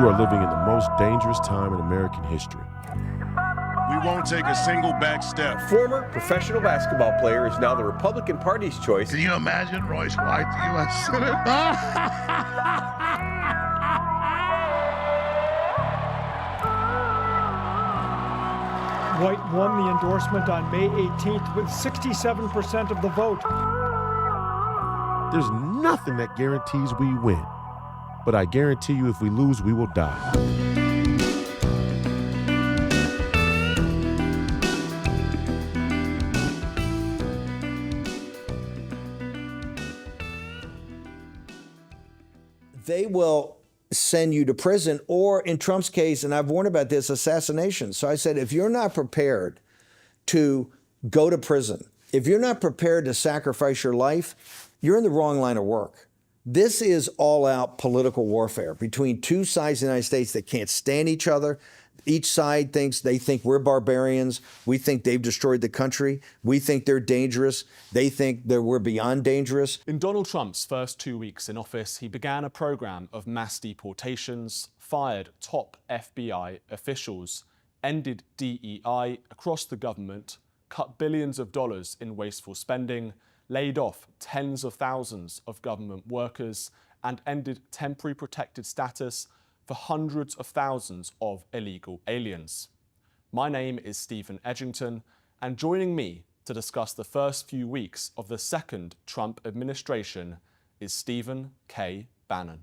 You are living in the most dangerous time in American history. We won't take a single back step. Former professional basketball player is now the Republican Party's choice. Can you imagine Royce White, the U.S. Senate? White won the endorsement on May 18th with 67% of the vote. There's nothing that guarantees we win, but I guarantee you if we lose, we will die. They will send you to prison, or in Trump's case, and I've warned about this, assassination. So I said, if you're not prepared to go to prison, if you're not prepared to sacrifice your life, you're in the wrong line of work. This is all-out political warfare between two sides of the United States that can't stand each other. Each side thinks we're barbarians. We think they've destroyed the country. We think they're dangerous. They think that we're beyond dangerous. In Donald Trump's first 2 weeks in office, he began a program of mass deportations, fired top FBI officials, ended DEI across the government, cut billions of dollars in wasteful spending, laid off tens of thousands of government workers, and ended temporary protected status for hundreds of thousands of illegal aliens. My name is Stephen Edgington, and joining me to discuss the first few weeks of the second Trump administration is Stephen K. Bannon.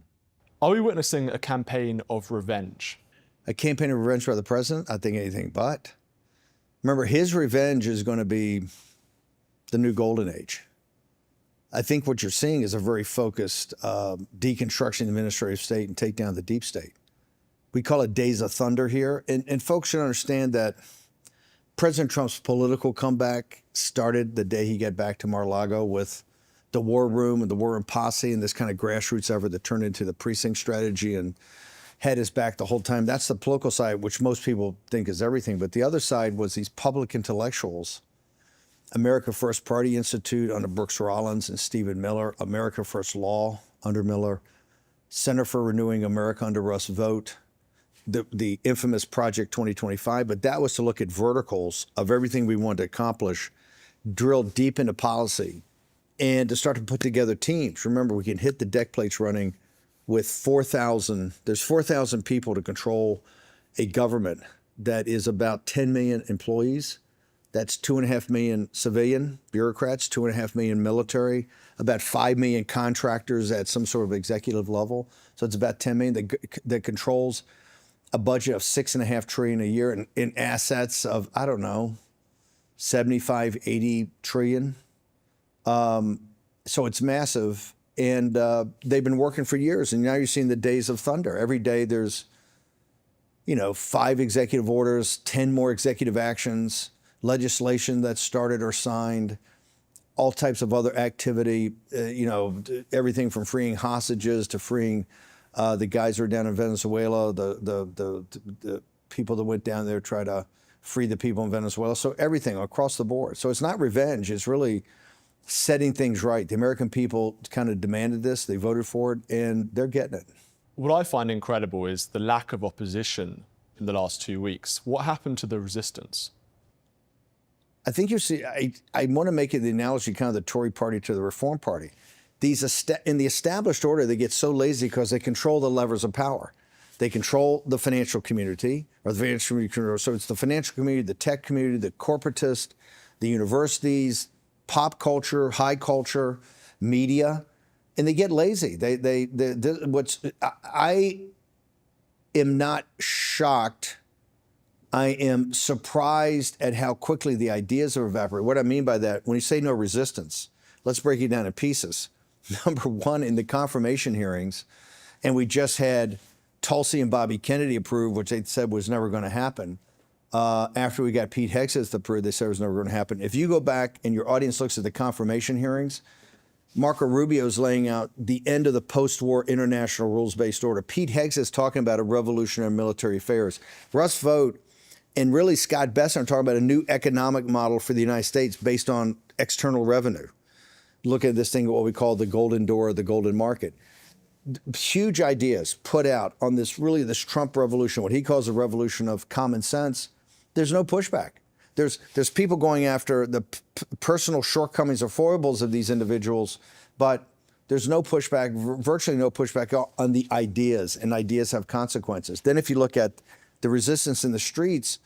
Are we witnessing a campaign of revenge? A campaign of revenge by the president? I think anything but. Remember, his revenge is going to be the new golden age. I think what you're seeing is a very focused deconstruction of the administrative state and take down the deep state. We call it days of thunder here. And folks should understand that President Trump's political comeback started the day he got back to Mar-a-Lago with the war room and the war room posse and this kind of grassroots effort that turned into the precinct strategy and had his back the whole time. That's the political side, which most people think is everything. But the other side was these public intellectuals, America First Party Institute under Brooks Rollins and Stephen Miller, America First Law under Miller, Center for Renewing America under Russ Vought, the infamous Project 2025. But that was to look at verticals of everything we wanted to accomplish, drill deep into policy, and to start to put together teams. Remember, we can hit the deck plates running with 4,000. There's 4,000 people to control a government that is about 10 million employees. That's 2.5 million civilian bureaucrats, 2.5 million military, about 5 million contractors at some sort of executive level. So it's about 10 million that controls a budget of $6.5 trillion a year in assets of, I don't know, 75, 80 trillion. So it's massive. And they've been working for years. And now you're seeing the days of thunder. Every day there's, 5 executive orders, 10 more executive actions, legislation that's started or signed, all types of other activity, everything from freeing hostages to freeing the guys who are down in Venezuela, the people that went down there to try to free the people in Venezuela. So everything across the board. So it's not revenge, it's really setting things right. The American people kind of demanded this, they voted for it, and they're getting it. What I find incredible is the lack of opposition in the last 2 weeks. What happened to the resistance? I think you see, I want to make it the analogy kind of the Tory party to the Reform Party. In the established order, they get so lazy because they control the levers of power. They control the financial community, or the financial community. So it's the financial community, the tech community, the corporatist, the universities, pop culture, high culture, media, and they get lazy. I am not shocked. I am surprised at how quickly the ideas are evaporating. What I mean by that, when you say no resistance, let's break it down in pieces. Number one, in the confirmation hearings, and we just had Tulsi and Bobby Kennedy approved, which they said was never going to happen. After we got Pete Hegseth approved, they said it was never going to happen. If you go back and your audience looks at the confirmation hearings, Marco Rubio is laying out the end of the post-war international rules-based order. Pete Hegseth talking about a revolution in military affairs. Russ Vought and really Scott Bessent are talking about a new economic model for the United States based on external revenue. Look at this thing, what we call the golden door, the golden market. huge ideas put out on this Trump revolution, what he calls a revolution of common sense, there's no pushback. There's people going after the personal shortcomings or foibles of these individuals, but there's no pushback, virtually no pushback on the ideas, and ideas have consequences. Then if you look at the resistance in the streets,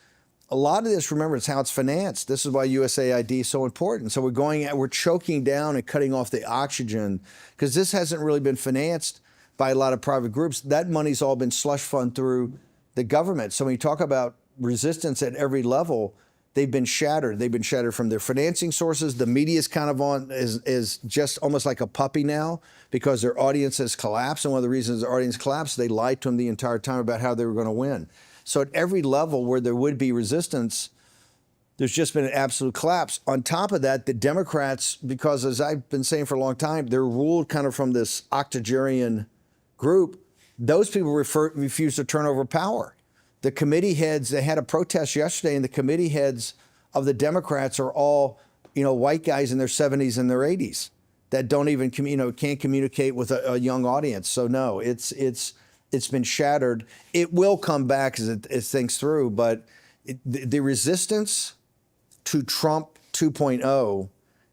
a lot of this, remember, it's how it's financed. This is why USAID is so important. So we're choking down and cutting off the oxygen because this hasn't really been financed by a lot of private groups. That money's all been slush fund through the government. So when you talk about resistance at every level, they've been shattered. They've been shattered from their financing sources. The media is kind of is just almost like a puppy now because their audience has collapsed. And one of the reasons their audience collapsed, they lied to them the entire time about how they were going to win. So at every level where there would be resistance, there's just been an absolute collapse. On top of that, the Democrats, because as I've been saying for a long time, they're ruled kind of from this octogenarian group. Those people refuse to turn over power. The committee heads, they had a protest yesterday, and the committee heads of the Democrats are all, white guys in their 70s and their 80s that don't even, can't communicate with a young audience. So no, it's been shattered. It will come back as it thinks through, but the resistance to Trump 2.0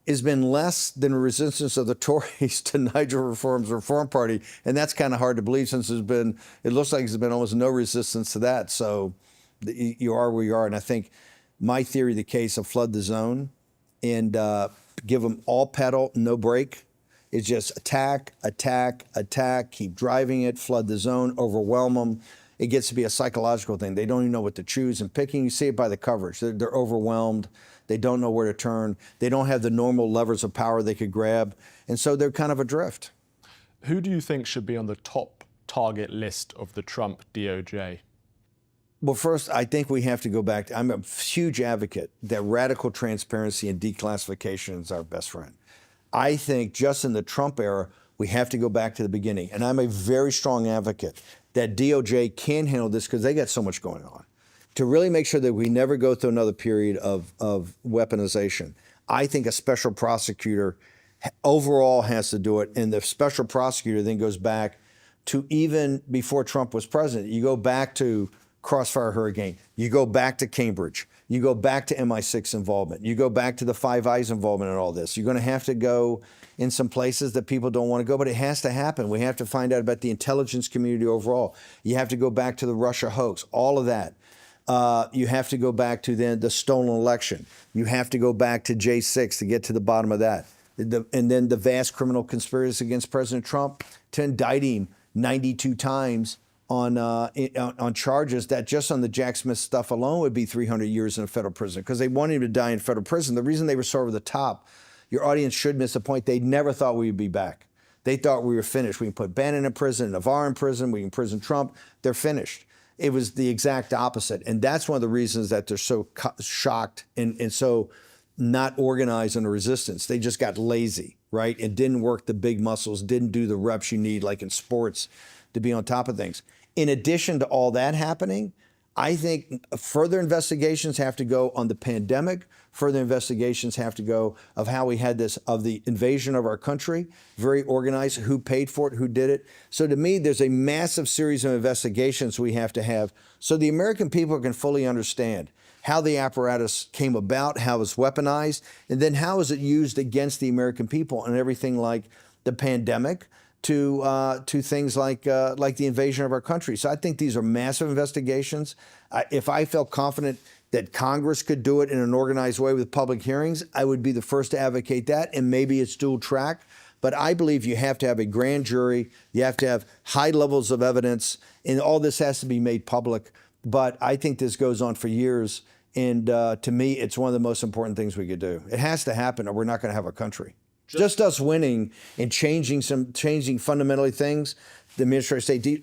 has been less than the resistance of the Tories to Nigel Reform Party, and that's kind of hard to believe since it looks like there's been almost no resistance to that. So you are where you are, and I think my theory of the case of flood the zone and give them all pedal, no brake. It's just attack, attack, attack, keep driving it, flood the zone, overwhelm them. It gets to be a psychological thing. They don't even know what to choose and picking. You see it by the coverage. They're overwhelmed. They don't know where to turn. They don't have the normal levers of power they could grab. And so they're kind of adrift. Who do you think should be on the top target list of the Trump DOJ? Well, first, I think we have to go back. I'm a huge advocate that radical transparency and declassification is our best friend. I think just in the Trump era, we have to go back to the beginning. And I'm a very strong advocate that DOJ can handle this because they got so much going on. To really make sure that we never go through another period of weaponization, I think a special prosecutor overall has to do it. And the special prosecutor then goes back to even before Trump was president. You go back to Crossfire Hurricane. You go back to Cambridge. You go back to MI6 involvement. You go back to the Five Eyes involvement in all this. You're going to have to go in some places that people don't want to go, but it has to happen. We have to find out about the intelligence community overall. You have to go back to the Russia hoax, all of that. You have to go back to then the stolen election. You have to go back to J6 to get to the bottom of that. And then the vast criminal conspiracy against President Trump to indict him 92 times on charges that just on the Jack Smith stuff alone would be 300 years in a federal prison because they wanted him to die in federal prison. The reason they were so over the top, your audience should miss the point, they never thought we would be back. They thought we were finished. We can put Bannon in prison, Navarro in prison, we can prison Trump. They're finished. It was the exact opposite. And that's one of the reasons that they're so shocked and so not organized in the resistance. They just got lazy, right? And didn't work the big muscles, didn't do the reps you need like in sports to be on top of things. In addition to all that happening, I think further investigations have to go on the pandemic. Further investigations have to go of how we had this, of the invasion of our country, very organized, who paid for it, who did it. So to me, there's a massive series of investigations we have to have so the American people can fully understand how the apparatus came about, how it was weaponized, and then how is it used against the American people and everything like the pandemic to things like the invasion of our country. So I think these are massive investigations. If I felt confident that Congress could do it in an organized way with public hearings, I would be the first to advocate that, and maybe it's dual track. But I believe you have to have a grand jury, you have to have high levels of evidence, and all this has to be made public. But I think this goes on for years, and to me, it's one of the most important things we could do. It has to happen, or we're not going to have a country. Just us winning and changing fundamentally things, the Administrative State you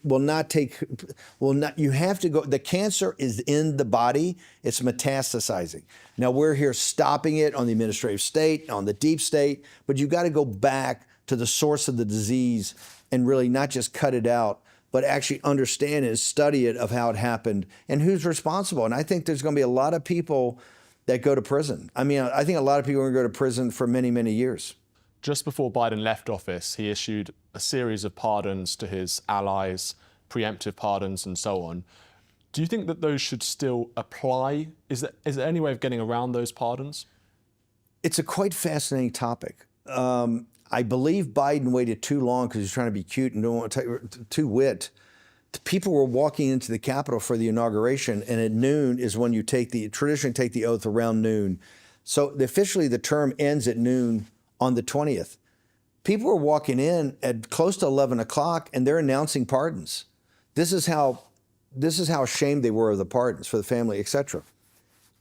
have to go, the cancer is in the body, it's metastasizing. Now we're here stopping it on the Administrative State, on the deep state, but you got to go back to the source of the disease and really not just cut it out, but actually understand and study it of how it happened and who's responsible. And I think there's going to be a lot of people that go to prison. I mean, I think a lot of people are going to go to prison for many, many years. Just before Biden left office, he issued a series of pardons to his allies, preemptive pardons and so on. Do you think that those should still apply? Is there any way of getting around those pardons? It's a quite fascinating topic. I believe Biden waited too long because he's trying to be cute and don't want to too wit. The people were walking into the Capitol for the inauguration, and at noon is when you traditionally take the oath around noon. So officially the term ends at noon on the 20th. People were walking in at close to 11 o'clock, and they're announcing pardons. This is how ashamed they were of the pardons for the family, etc.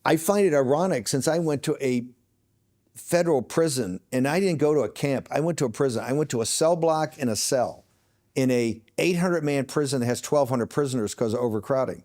I find it ironic, since I went to a federal prison, and I didn't go to a camp. I went to a prison. I went to a cell block and a cell in a 800-man prison that has 1,200 prisoners because of overcrowding.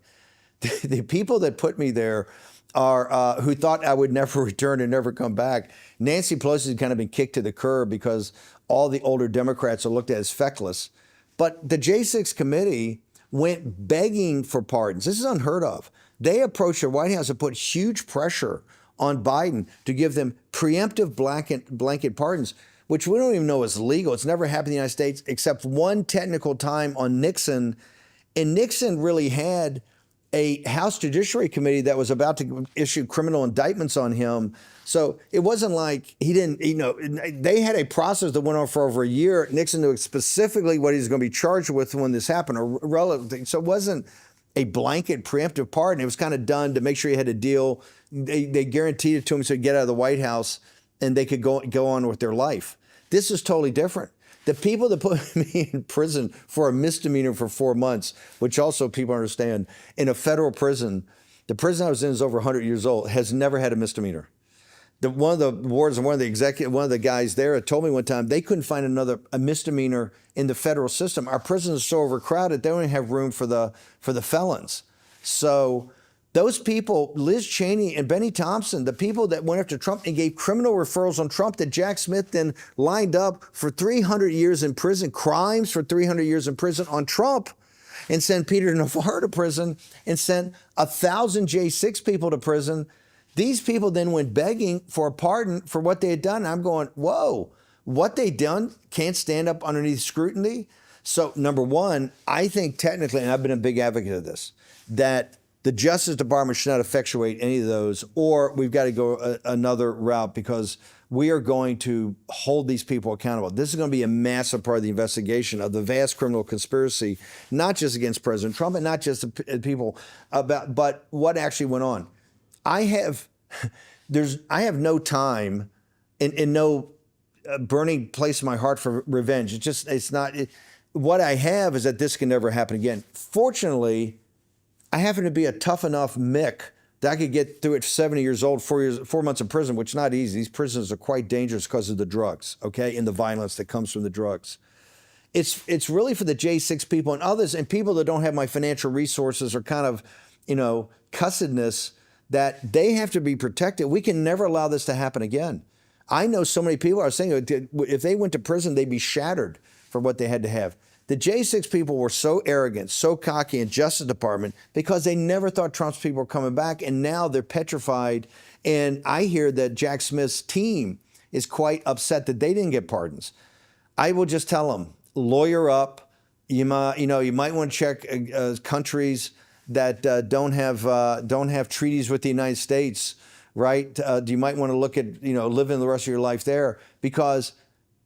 The people that put me there are who thought I would never return and never come back. Nancy Pelosi has kind of been kicked to the curb because all the older Democrats are looked at as feckless. But the J6 committee went begging for pardons. This is unheard of. They approached the White House and put huge pressure on Biden to give them preemptive blanket pardons, which we don't even know is legal. It's never happened in the United States except one technical time on Nixon. And Nixon really had a House Judiciary Committee that was about to issue criminal indictments on him. So it wasn't like he didn't, they had a process that went on for over a year. Nixon knew specifically what he was going to be charged with when this happened, or relevant thing. So it wasn't a blanket preemptive pardon. It was kind of done to make sure he had a deal. They guaranteed it to him so he'd get out of the White House and they could go on with their life. This is totally different. The people that put me in prison for a misdemeanor for 4 months, which also people understand, in a federal prison, the prison I was in is over 100 years old, has never had a misdemeanor. One of the wardens and one of the guys there told me one time they couldn't find a misdemeanor in the federal system. Our prisons are so overcrowded, they don't even have room for the felons. So those people, Liz Cheney and Benny Thompson, the people that went after Trump and gave criminal referrals on Trump that Jack Smith then lined up for 300 years in prison, crimes for 300 years in prison on Trump, and sent Peter Navarro to prison and sent 1,000 J6 people to prison. These people then went begging for a pardon for what they had done. I'm going, whoa, what they done can't stand up underneath scrutiny. So number one, I think technically, and I've been a big advocate of this, that the Justice Department should not effectuate any of those, or we've got to go another route because we are going to hold these people accountable. This is going to be a massive part of the investigation of the vast criminal conspiracy, not just against President Trump and not just the people but what actually went on. I have no time and no burning place in my heart for revenge. What I have is that this can never happen again. Fortunately, I happen to be a tough enough Mick that I could get through it 70 years old, 4 months in prison, which is not easy. These prisons are quite dangerous because of the drugs, okay, and the violence that comes from the drugs. It's really for the J6 people and others and people that don't have my financial resources or kind of, cussedness, that they have to be protected. We can never allow this to happen again. I know so many people are saying if they went to prison, they'd be shattered for what they had to have. The J6 people were so arrogant, so cocky in Justice Department because they never thought Trump's people were coming back, and now they're petrified. And I hear that Jack Smith's team is quite upset that they didn't get pardons. I will just tell them, lawyer up. You might want to check countries that don't have treaties with the United States, right? You might want to look at living the rest of your life there because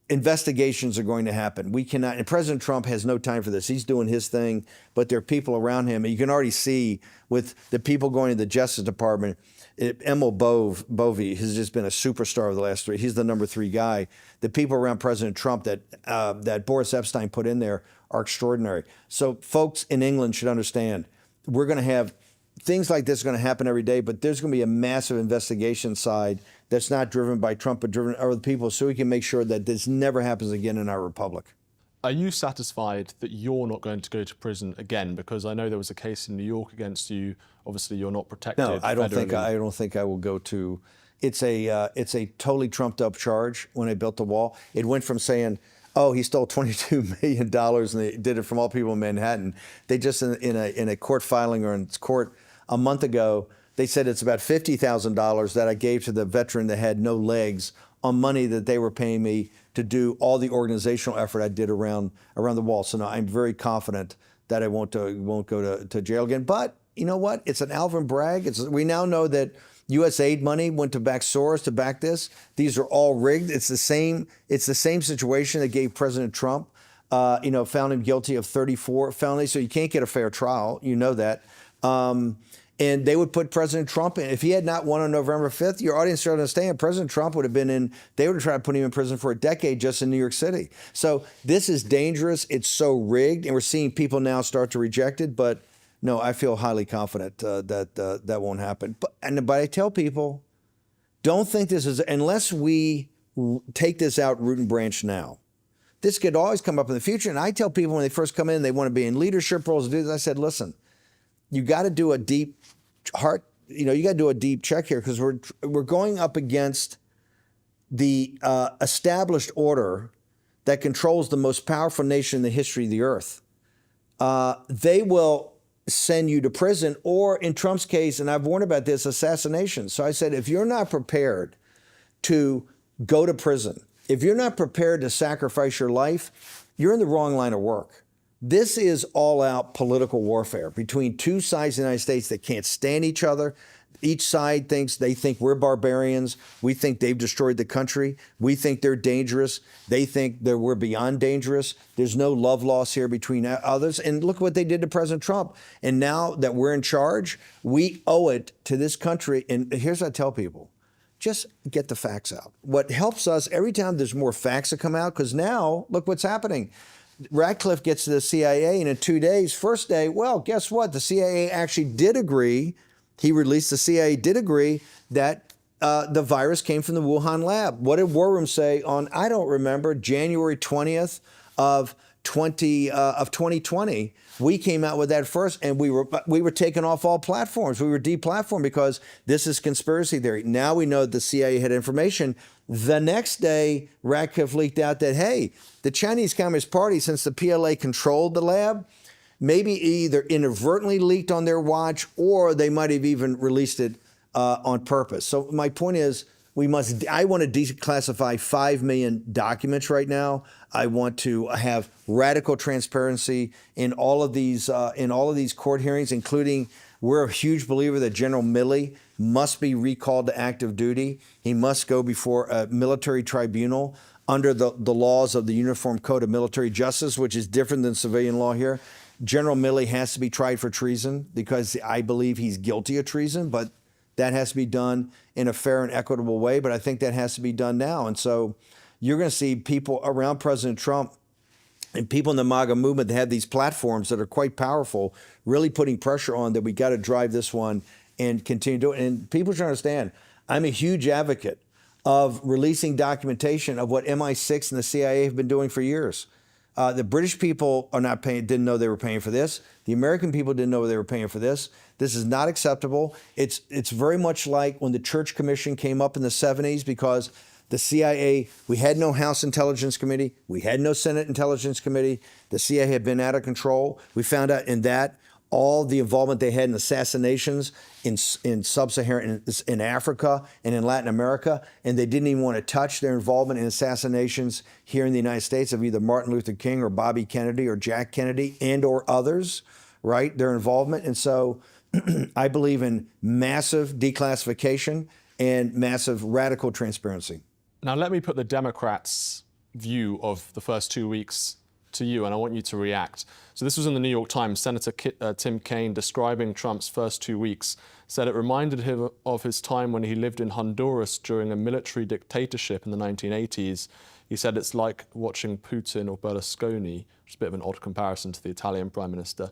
investigations are going to happen. We cannot, and President Trump has no time for this. He's doing his thing, but there are people around him. And you can already see with the people going to the Justice Department, Emil Bovey has just been a superstar over the last 3. He's the number 3 guy. The people around President Trump that Boris Epstein put in there are extraordinary. So folks in England should understand, we're going to have things like this are going to happen every day, but there's going to be a massive investigation side that's not driven by Trump, but driven by other people, so we can make sure that this never happens again in our republic. Are you satisfied that you're not going to go to prison again? Because I know there was a case in New York against you. Obviously, you're not protected. No, I don't think I will go to. It's a totally trumped up charge. When they built the wall, it went from saying, oh, he stole $22 million and they did it from all people in Manhattan. They just in a court filing or in court a month ago, they said it's about $50,000 that I gave to the veteran that had no legs on money that they were paying me to do all the organizational effort I did around the wall. So now I'm very confident that I won't go to jail again. But you know what? It's an Alvin Bragg. We now know that U.S. aid money went to back Soros to back this. These are all rigged. It's the same situation that gave President Trump, found him guilty of 34 felonies. So you can't get a fair trial. You know that. And they would put President Trump in. If he had not won on November 5th, your audience should understand President Trump would have been in, they would have tried to put him in prison for a decade just in New York City. So this is dangerous. It's so rigged. And we're seeing people now start to reject it. But no, I feel highly confident that won't happen. But I tell people, don't think this is, unless we take this out root and branch now, this could always come up in the future. And I tell people when they first come in, they want to be in leadership roles. I said, listen, you got to do a deep you got to do a deep check here, because we're going up against the established order that controls the most powerful nation in the history of the earth. They will send you to prison, or in Trump's case, and I've warned about this, assassination. So I said, if you're not prepared to go to prison, if you're not prepared to sacrifice your life, you're in the wrong line of work. This is all-out political warfare between two sides of the United States that can't stand each other. Each side thinks we're barbarians. We think they've destroyed the country. We think they're dangerous. They think that we're beyond dangerous. There's no love lost here between others. And look what they did to President Trump. And now that we're in charge, we owe it to this country. And here's what I tell people. Just get the facts out. What helps us every time there's more facts that come out, because now, look what's happening. Ratcliffe gets to the CIA, and in 2 days, first day, well, guess what? The CIA actually did agree. The CIA did agree that the virus came from the Wuhan lab. What did War Room say on, I don't remember, January 20th of 2020? We came out with that first, and we were taken off all platforms. We were deplatformed because this is conspiracy theory. Now we know the CIA had information. The next day, Ratcliffe leaked out that, hey, the Chinese Communist Party, since the PLA controlled the lab, maybe either inadvertently leaked on their watch, or they might have even released it on purpose. So my point is, I want to declassify 5 million documents right now. I want to have radical transparency in all of these court hearings, including, we're a huge believer that General Milley must be recalled to active duty. He must go before a military tribunal under the laws of the Uniform Code of Military Justice, which is different than civilian law here. General Milley has to be tried for treason, because I believe he's guilty of treason, but that has to be done in a fair and equitable way. But I think that has to be done now. And so you're going to see people around President Trump and people in the MAGA movement that have these platforms that are quite powerful, really putting pressure on that we got to drive this one and continue to do it. And people should understand, I'm a huge advocate of releasing documentation of what MI6 and the CIA have been doing for years. The British people are not paying, didn't know they were paying for this. The American people didn't know they were paying for this. This is not acceptable. It's very much like when the Church Commission came up in the 70s, because the CIA, we had no House Intelligence Committee. We had no Senate Intelligence Committee. The CIA had been out of control. We found out in that all the involvement they had in assassinations in sub-Saharan, in Africa and in Latin America, and they didn't even want to touch their involvement in assassinations here in the United States of either Martin Luther King or Bobby Kennedy or Jack Kennedy and or others, right? Their involvement. And so I believe in massive declassification and massive radical transparency. Now, let me put the Democrats' view of the first 2 weeks to you, and I want you to react. So this was in the New York Times. Senator Tim Kaine, describing Trump's first 2 weeks, said it reminded him of his time when he lived in Honduras during a military dictatorship in the 1980s. He said it's like watching Putin or Berlusconi, which is a bit of an odd comparison to the Italian Prime Minister.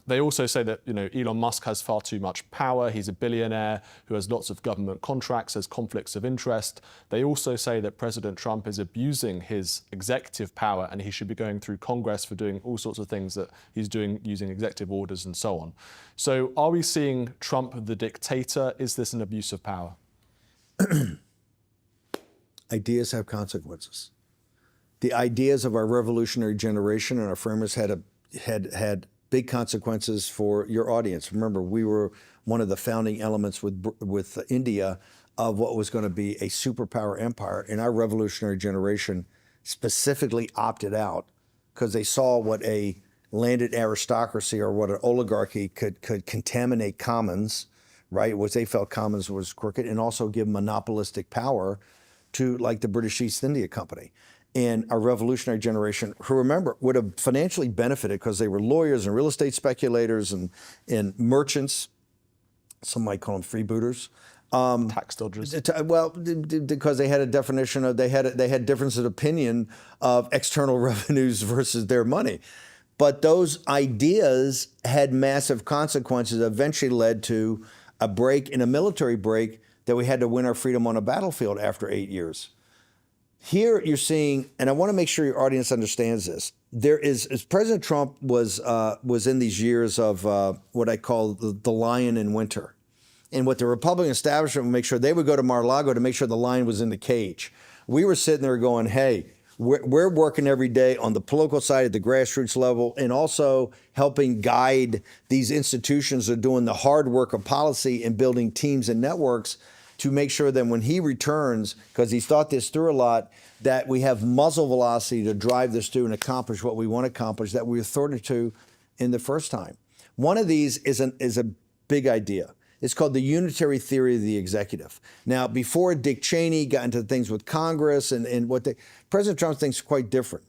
They also say that Elon Musk has far too much power. He's a billionaire who has lots of government contracts, has conflicts of interest. They also say that President Trump is abusing his executive power and he should be going through Congress for doing all sorts of things that he's doing using executive orders and so on. So are we seeing Trump the dictator? Is this an abuse of power? Ideas have consequences. The ideas of our revolutionary generation and our framers had big consequences for your audience. Remember, we were one of the founding elements with India of what was going to be a superpower empire, and our revolutionary generation specifically opted out because they saw what a landed aristocracy or what an oligarchy could contaminate commons, right? Which they felt commons was crooked, and also give monopolistic power to like the British East India Company. And our revolutionary generation, who remember, would have financially benefited because they were lawyers and real estate speculators and merchants. Some might call them freebooters. Tax dodgers. Well, because they had a definition of, they had difference of opinion of external revenues versus their money. But those ideas had massive consequences that eventually led to a break in a military break that we had to win our freedom on a battlefield after 8 years. Here you're seeing, and I want to make sure your audience understands this. There is, as President Trump was in these years of what I call the lion in winter. And what the Republican establishment would make sure, they would go to Mar-a-Lago to make sure the lion was in the cage. We were sitting there going, hey, we're working every day on the political side at the grassroots level and also helping guide these institutions that are doing the hard work of policy and building teams and networks to make sure that when he returns, because he's thought this through a lot, that we have muzzle velocity to drive this through and accomplish what we want to accomplish that we authority to in the first time. One of these is a big idea. It's called the unitary theory of the executive. Now, before Dick Cheney got into things with Congress and President Trump thinks quite different.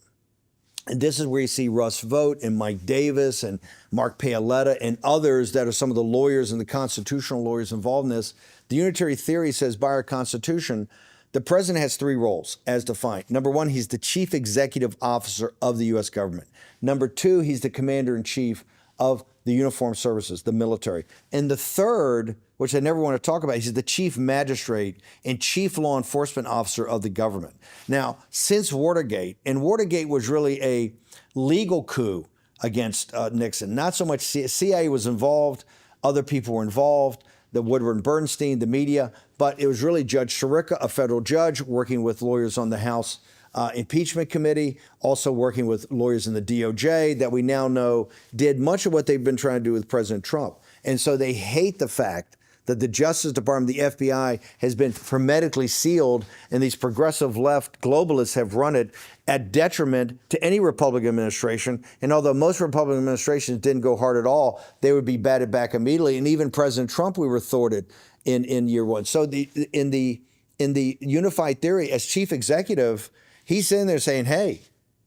And this is where you see Russ Vought and Mike Davis and Mark Paoletta and others that are some of the lawyers and the constitutional lawyers involved in this. The unitary theory says by our Constitution, the president has three roles as defined. Number one, he's the chief executive officer of the U.S. government. Number two, he's the commander-in-chief of the uniformed services, the military. And the third, which I never want to talk about, he's the chief magistrate and chief law enforcement officer of the government. Now, since Watergate, and Watergate was really a legal coup against Nixon, not so much CIA was involved, other people were involved, the Woodward and Bernstein, the media, but it was really Judge Sirica, a federal judge, working with lawyers on the House impeachment committee, also working with lawyers in the DOJ that we now know did much of what they've been trying to do with President Trump. And so they hate the fact that the Justice Department, the FBI, has been hermetically sealed, and these progressive left globalists have run it at detriment to any Republican administration. And although most Republican administrations didn't go hard at all, they would be batted back immediately. And even President Trump, we were thwarted in year one. So in the unified theory, as chief executive, he's sitting there saying, hey,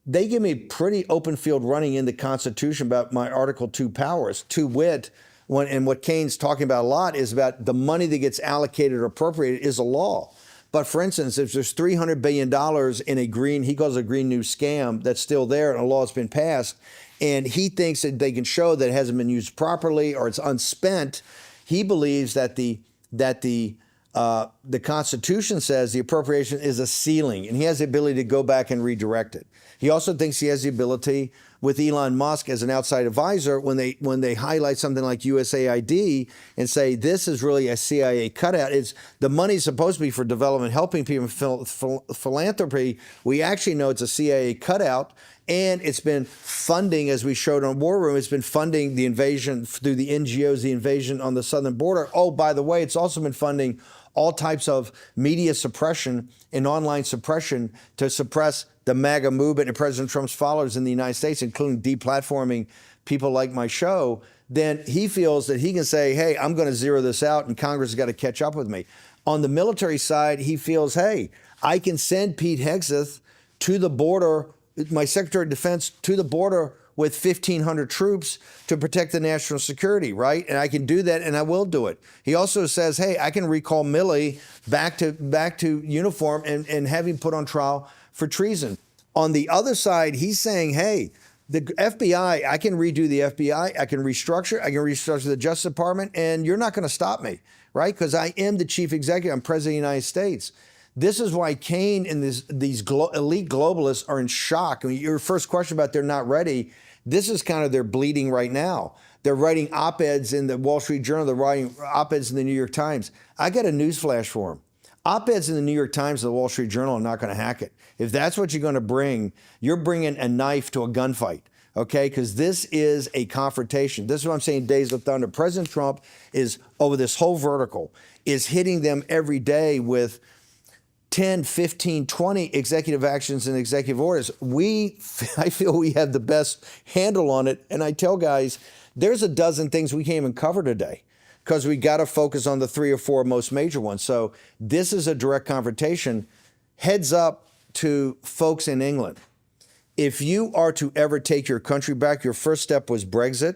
they give me pretty open field running in the Constitution about my Article 2 powers, to wit, and what Kane's talking about a lot is about the money that gets allocated or appropriated is a law. But for instance, if there's $300 billion in a green, he calls it a green new scam that's still there and a law has been passed, and he thinks that they can show that it hasn't been used properly or it's unspent, he believes that the Constitution says the appropriation is a ceiling, and he has the ability to go back and redirect it. He also thinks he has the ability with Elon Musk as an outside advisor when they highlight something like USAID and say this is really a CIA cutout. It's the money's supposed to be for development, helping people, philanthropy. We actually know it's a CIA cutout, and it's been funding, as we showed on War Room, it's been funding the invasion through the NGOs, the invasion on the southern border. Oh, by the way, it's also been funding all types of media suppression and online suppression to suppress the MAGA movement and President Trump's followers in the United States, including deplatforming people like my show. Then he feels that he can say, hey, I'm going to zero this out and Congress has got to catch up with me. On the military side, he feels, hey, I can send Pete Hegseth to the border, my Secretary of Defense, to the border with 1,500 troops to protect the national security, right? And I can do that, and I will do it. He also says, hey, I can recall Milley back to uniform and have him put on trial for treason. On the other side, he's saying, hey, the FBI, I can redo the FBI, I can restructure the Justice Department, and you're not going to stop me, right? Because I am the chief executive, I'm president of the United States. This is why Kane and these elite globalists are in shock. I mean, your first question about they're not ready, this is kind of their bleeding right now. They're writing op-eds in the Wall Street Journal, they're writing op-eds in the New York Times. I got a news flash for them. Op-eds in the New York Times and the Wall Street Journal are not going to hack it. If that's what you're going to bring, you're bringing a knife to a gunfight. okay? Because this is a confrontation. This is what I'm saying, Days of Thunder. President Trump is, over this whole vertical, is hitting them every day with 10, 15, 20 executive actions and executive orders. I feel we have the best handle on it. And I tell guys, there's a dozen things we can't even cover today because we got to focus on the 3 or 4 most major ones. So this is a direct confrontation. Heads up to folks in England. If you are to ever take your country back, your first step was Brexit.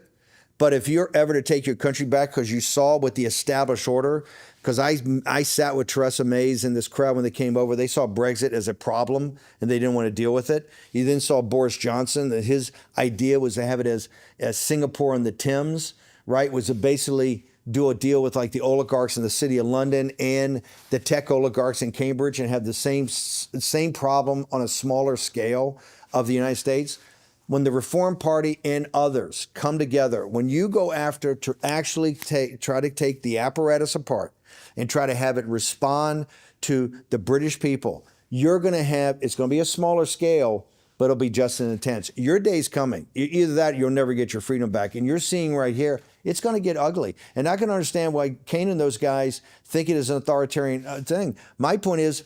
But if you're ever to take your country back because you saw with the established order, because I sat with Theresa May's and this crowd when they came over, they saw Brexit as a problem and they didn't want to deal with it. You then saw Boris Johnson, that his idea was to have it as Singapore on the Thames, right? Was to basically do a deal with like the oligarchs in the city of London and the tech oligarchs in Cambridge and have the same problem on a smaller scale of the United States. When the Reform Party and others come together, when you go after to actually try to take the apparatus apart and try to have it respond to the British people, you're going to have, it's going to be a smaller scale, but it'll be just as intense. Your day's coming. Either that, you'll never get your freedom back. And you're seeing right here, it's going to get ugly. And I can understand why Kane and those guys think it is an authoritarian thing. My point is,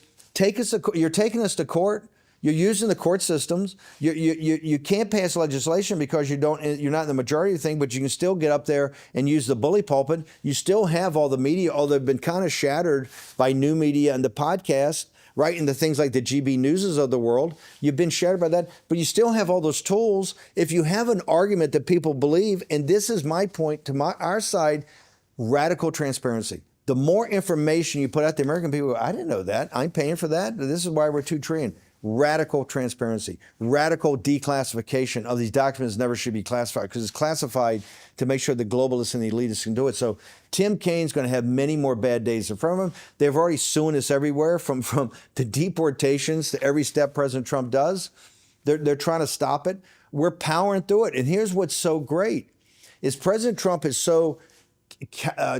you're taking us to court. You're using the court systems. You can't pass legislation because you're not in the majority of the thing, but you can still get up there and use the bully pulpit. You still have all the media, although they've been kind of shattered by new media and the podcast, right? And the things like the GBNews of the world. You've been shattered by that, but you still have all those tools. If you have an argument that people believe, and this is my point to our side, radical transparency. The more information you put out, the American people go, I didn't know that. I'm paying for that. This is why we're $2 trillion. Radical transparency, radical declassification of these documents never should be classified because it's classified to make sure the globalists and the elitists can do it. So Tim Kaine's going to have many more bad days in front of him. They've already suing us everywhere from the deportations to every step President Trump does. They're trying to stop it. We're powering through it. And here's what's so great is President Trump is so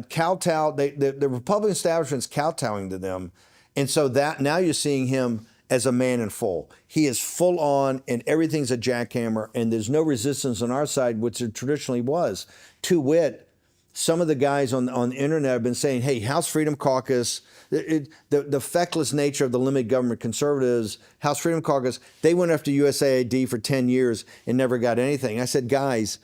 kowtowed. The Republican establishment's kowtowing to them. And so that now you're seeing him as a man in full. He is full on and everything's a jackhammer and there's no resistance on our side, which there traditionally was. To wit, some of the guys on the internet have been saying, hey, House Freedom Caucus, the feckless nature of the limited government conservatives, House Freedom Caucus, they went after USAID for 10 years and never got anything. I said, guys,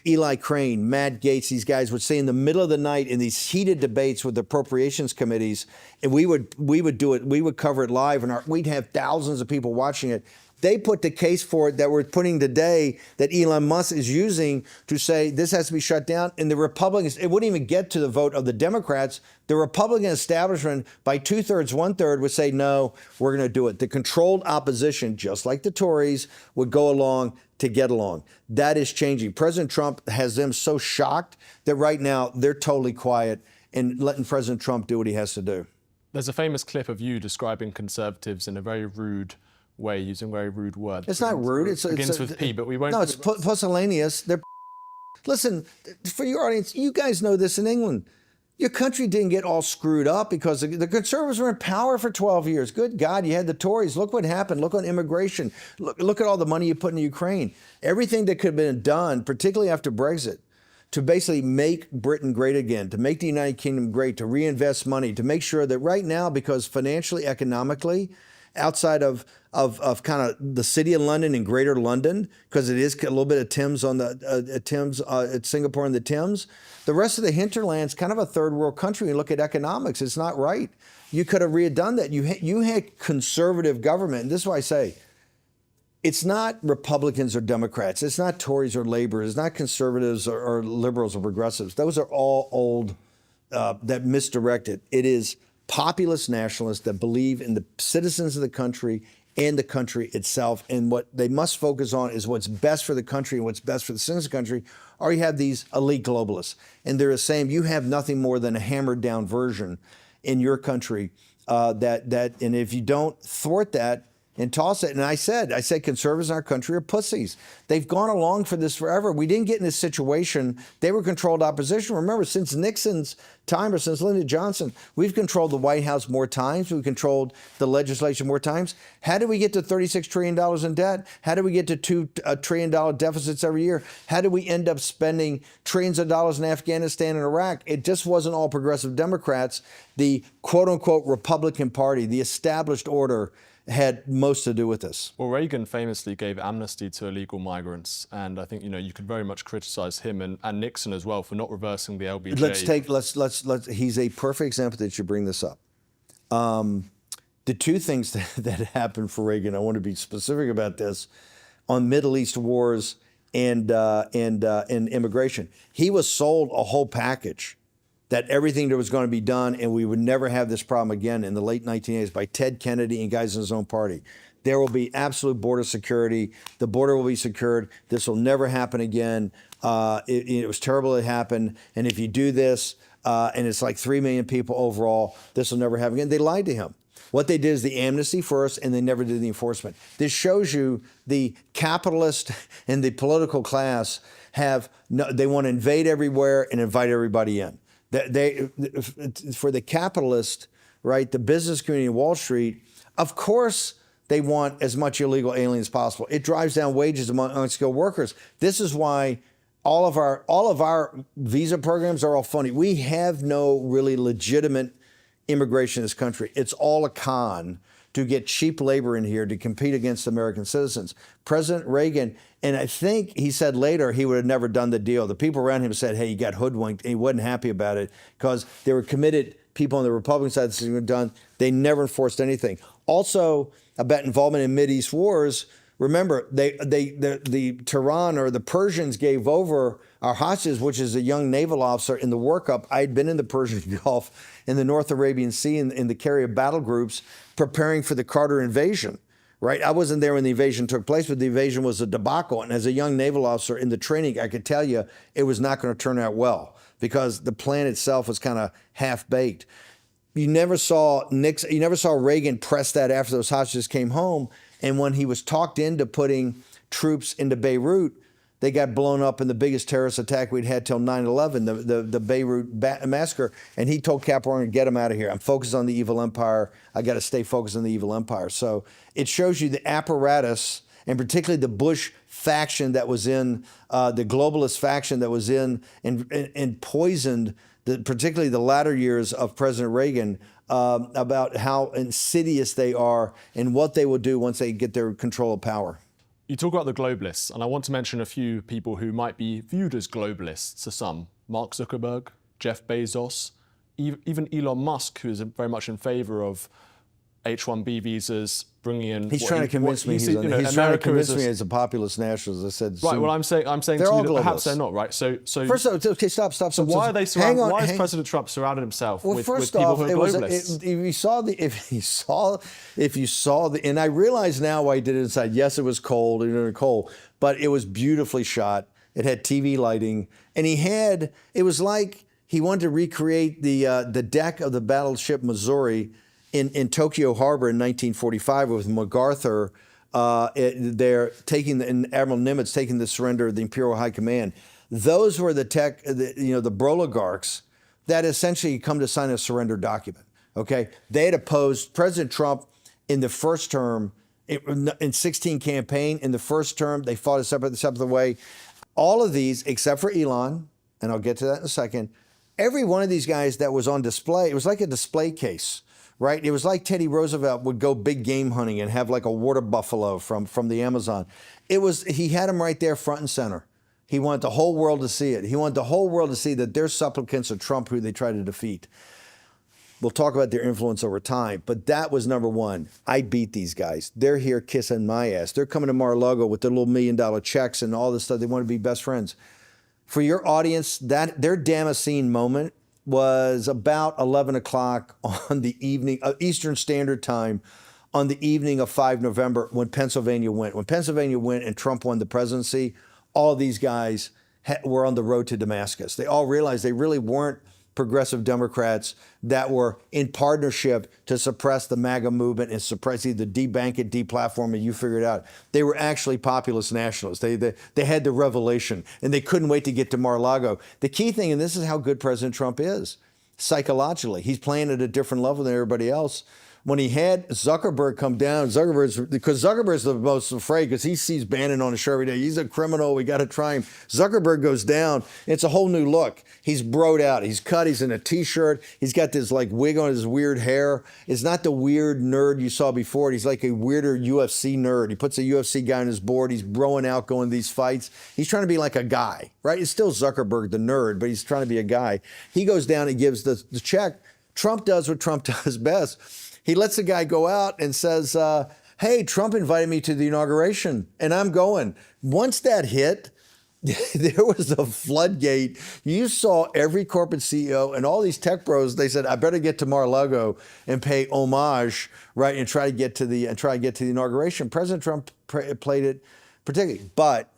Eli Crane, Matt Gaetz, these guys would say in the middle of the night in these heated debates with the appropriations committees, and we would do it, we would cover it live, and we'd have thousands of people watching it. They put the case for it that we're putting today that Elon Musk is using to say this has to be shut down. And the Republicans, it wouldn't even get to the vote of the Democrats. The Republican establishment by 2/3, 1/3 would say, no, we're going to do it. The controlled opposition, just like the Tories, would go along to get along. That is changing. President Trump has them so shocked that right now they're totally quiet and letting President Trump do what he has to do. There's a famous clip of you describing conservatives in a very rude way, using very rude words. It's not rude. It begins with P, but we won't. No, it's pusillanimous. Listen, for your audience, you guys know this in England. Your country didn't get all screwed up because the conservatives were in power for 12 years. Good God, you had the Tories. Look what happened. Look on immigration. Look at all the money you put into Ukraine. Everything that could have been done, particularly after Brexit, to basically make Britain great again, to make the United Kingdom great, to reinvest money, to make sure that right now, because financially, economically, outside of kind of the city of London and Greater London, because it is a little bit of Thames on the Thames at Singapore and the Thames. The rest of the hinterland's kind of a third world country. And look at economics; it's not right. You could have redone that. You had conservative government, and this is why I say it's not Republicans or Democrats. It's not Tories or Labor. It's not conservatives or liberals or progressives. Those are all old that misdirected. It is populist nationalists that believe in the citizens of the country and the country itself. And what they must focus on is what's best for the country and what's best for the citizens of the country. Or you have these elite globalists. And they're saying you have nothing more than a hammered down version in your country and if you don't thwart that and toss it. And I said conservatives in our country are pussies. They've gone along for this forever. We didn't get in this situation. They were controlled opposition. Remember, since Nixon's timer since Lyndon Johnson. We've controlled the White House more times. We've controlled the legislation more times. How did we get to $36 trillion in debt? How did we get to $2 trillion deficits every year? How did we end up spending trillions of dollars in Afghanistan and Iraq? It just wasn't all progressive Democrats. The quote unquote Republican Party, the established order, had most to do with this. Well, Reagan famously gave amnesty to illegal migrants, and I think you could very much criticize him and Nixon as well for not reversing the LBJ. Let's he's a perfect example that you bring this up. The two things that happened for Reagan, I want to be specific about this, on Middle East wars and immigration. He was sold a whole package that everything that was going to be done and we would never have this problem again in the late 1980s by Ted Kennedy and guys in his own party. There will be absolute border security. The border will be secured. This will never happen again. It was terrible it happened. And if you do this, and it's like 3 million people overall, this will never happen again. They lied to him. What they did is the amnesty first, and they never did the enforcement. This shows you the capitalist and the political class they want to invade everywhere and invite everybody in. For the capitalist, right, the business community in Wall Street, of course they want as much illegal alien as possible. It drives down wages among unskilled workers. This is why all of our visa programs are all funny. We have no really legitimate immigration in this country. It's all a con to get cheap labor in here to compete against American citizens. President Reagan, and I think he said later he would have never done the deal. The people around him said, hey, you got hoodwinked, and he wasn't happy about it because they were committed people on the Republican side that were done. They never enforced anything. Also, about involvement in Mideast wars, remember, the Tehran or the Persians gave over our hostages, which is a young naval officer in the workup. I'd been in the Persian Gulf, in the North Arabian Sea, in the carrier battle groups, preparing for the Carter invasion, right? I wasn't there when the invasion took place, but the invasion was a debacle. And as a young naval officer in the training, I could tell you it was not going to turn out well because the plan itself was kind of half-baked. You never saw Reagan press that after those hostages came home. And when he was talked into putting troops into Beirut, they got blown up in the biggest terrorist attack we'd had till 9/11, the Beirut massacre. And he told Capricorn, get him out of here. I'm focused on the evil empire. I got to stay focused on the evil empire. So it shows you the apparatus, and particularly the Bush faction that was in, the globalist faction that was in and poisoned, particularly the latter years of President Reagan, about how insidious they are and what they will do once they get their control of power. You talk about the globalists, and I want to mention a few people who might be viewed as globalists to some. Mark Zuckerberg, Jeff Bezos, even Elon Musk, who is very much in favor of H-1B visas, bringing in... He's trying to convince me he's trying to convince me as a populist nationalist. I said, right, well, I'm saying to you that perhaps they're not, right? So first of all, okay, stop. So why are they surrounded? Why has President Trump surrounded himself with people who are globalists? If you saw the, and I realize now why he did it inside. Yes, it was cold, but it was beautifully shot. It had TV lighting, and it was like he wanted to recreate the deck of the battleship Missouri in Tokyo Harbor in 1945 with MacArthur there and Admiral Nimitz taking the surrender of the Imperial High Command. Those were the Oligarchs that essentially come to sign a surrender document. Okay, they had opposed President Trump in the first term in 16 campaign. In the first term, they fought a separate way. All of these, except for Elon, and I'll get to that in a second. Every one of these guys that was on display, it was like a display case. Right? It was like Teddy Roosevelt would go big game hunting and have like a water buffalo from the Amazon. He had them right there front and center. He wanted the whole world to see it. He wanted the whole world to see that they're supplicants of Trump who they try to defeat. We'll talk about their influence over time, but that was number one. I beat these guys. They're here kissing my ass. They're coming to Mar-a-Lago with their little $1 million checks and all this stuff. They want to be best friends. For your audience, their Damascene moment was about 11 o'clock on the evening, Eastern Standard Time, on the evening of 5 November when Pennsylvania went. When Pennsylvania went and Trump won the presidency, all these guys were on the road to Damascus. They all realized they really weren't progressive Democrats that were in partnership to suppress the MAGA movement and suppress either debank it, deplatform it, you figure it out. They were actually populist nationalists. They had the revelation, and they couldn't wait to get to Mar-a-Lago. The key thing, and this is how good President Trump is psychologically. He's playing at a different level than everybody else. When he had Zuckerberg come down, because Zuckerberg's the most afraid because he sees Bannon on the show every day. He's a criminal. We got to try him. Zuckerberg goes down. It's a whole new look. He's broed out. He's cut. He's in a T-shirt. He's got this like wig on his weird hair. It's not the weird nerd you saw before. He's like a weirder UFC nerd. He puts a UFC guy on his board. He's broing out going to these fights. He's trying to be like a guy, right? It's still Zuckerberg, the nerd, but he's trying to be a guy. He goes down and gives the check. Trump does what Trump does best. He lets the guy go out and says, hey, Trump invited me to the inauguration and I'm going. Once that hit, there was a floodgate. You saw every corporate CEO and all these tech bros. They said, I better get to Mar-a-Lago and pay homage, right, and try to get to the inauguration. President Trump played it particularly. But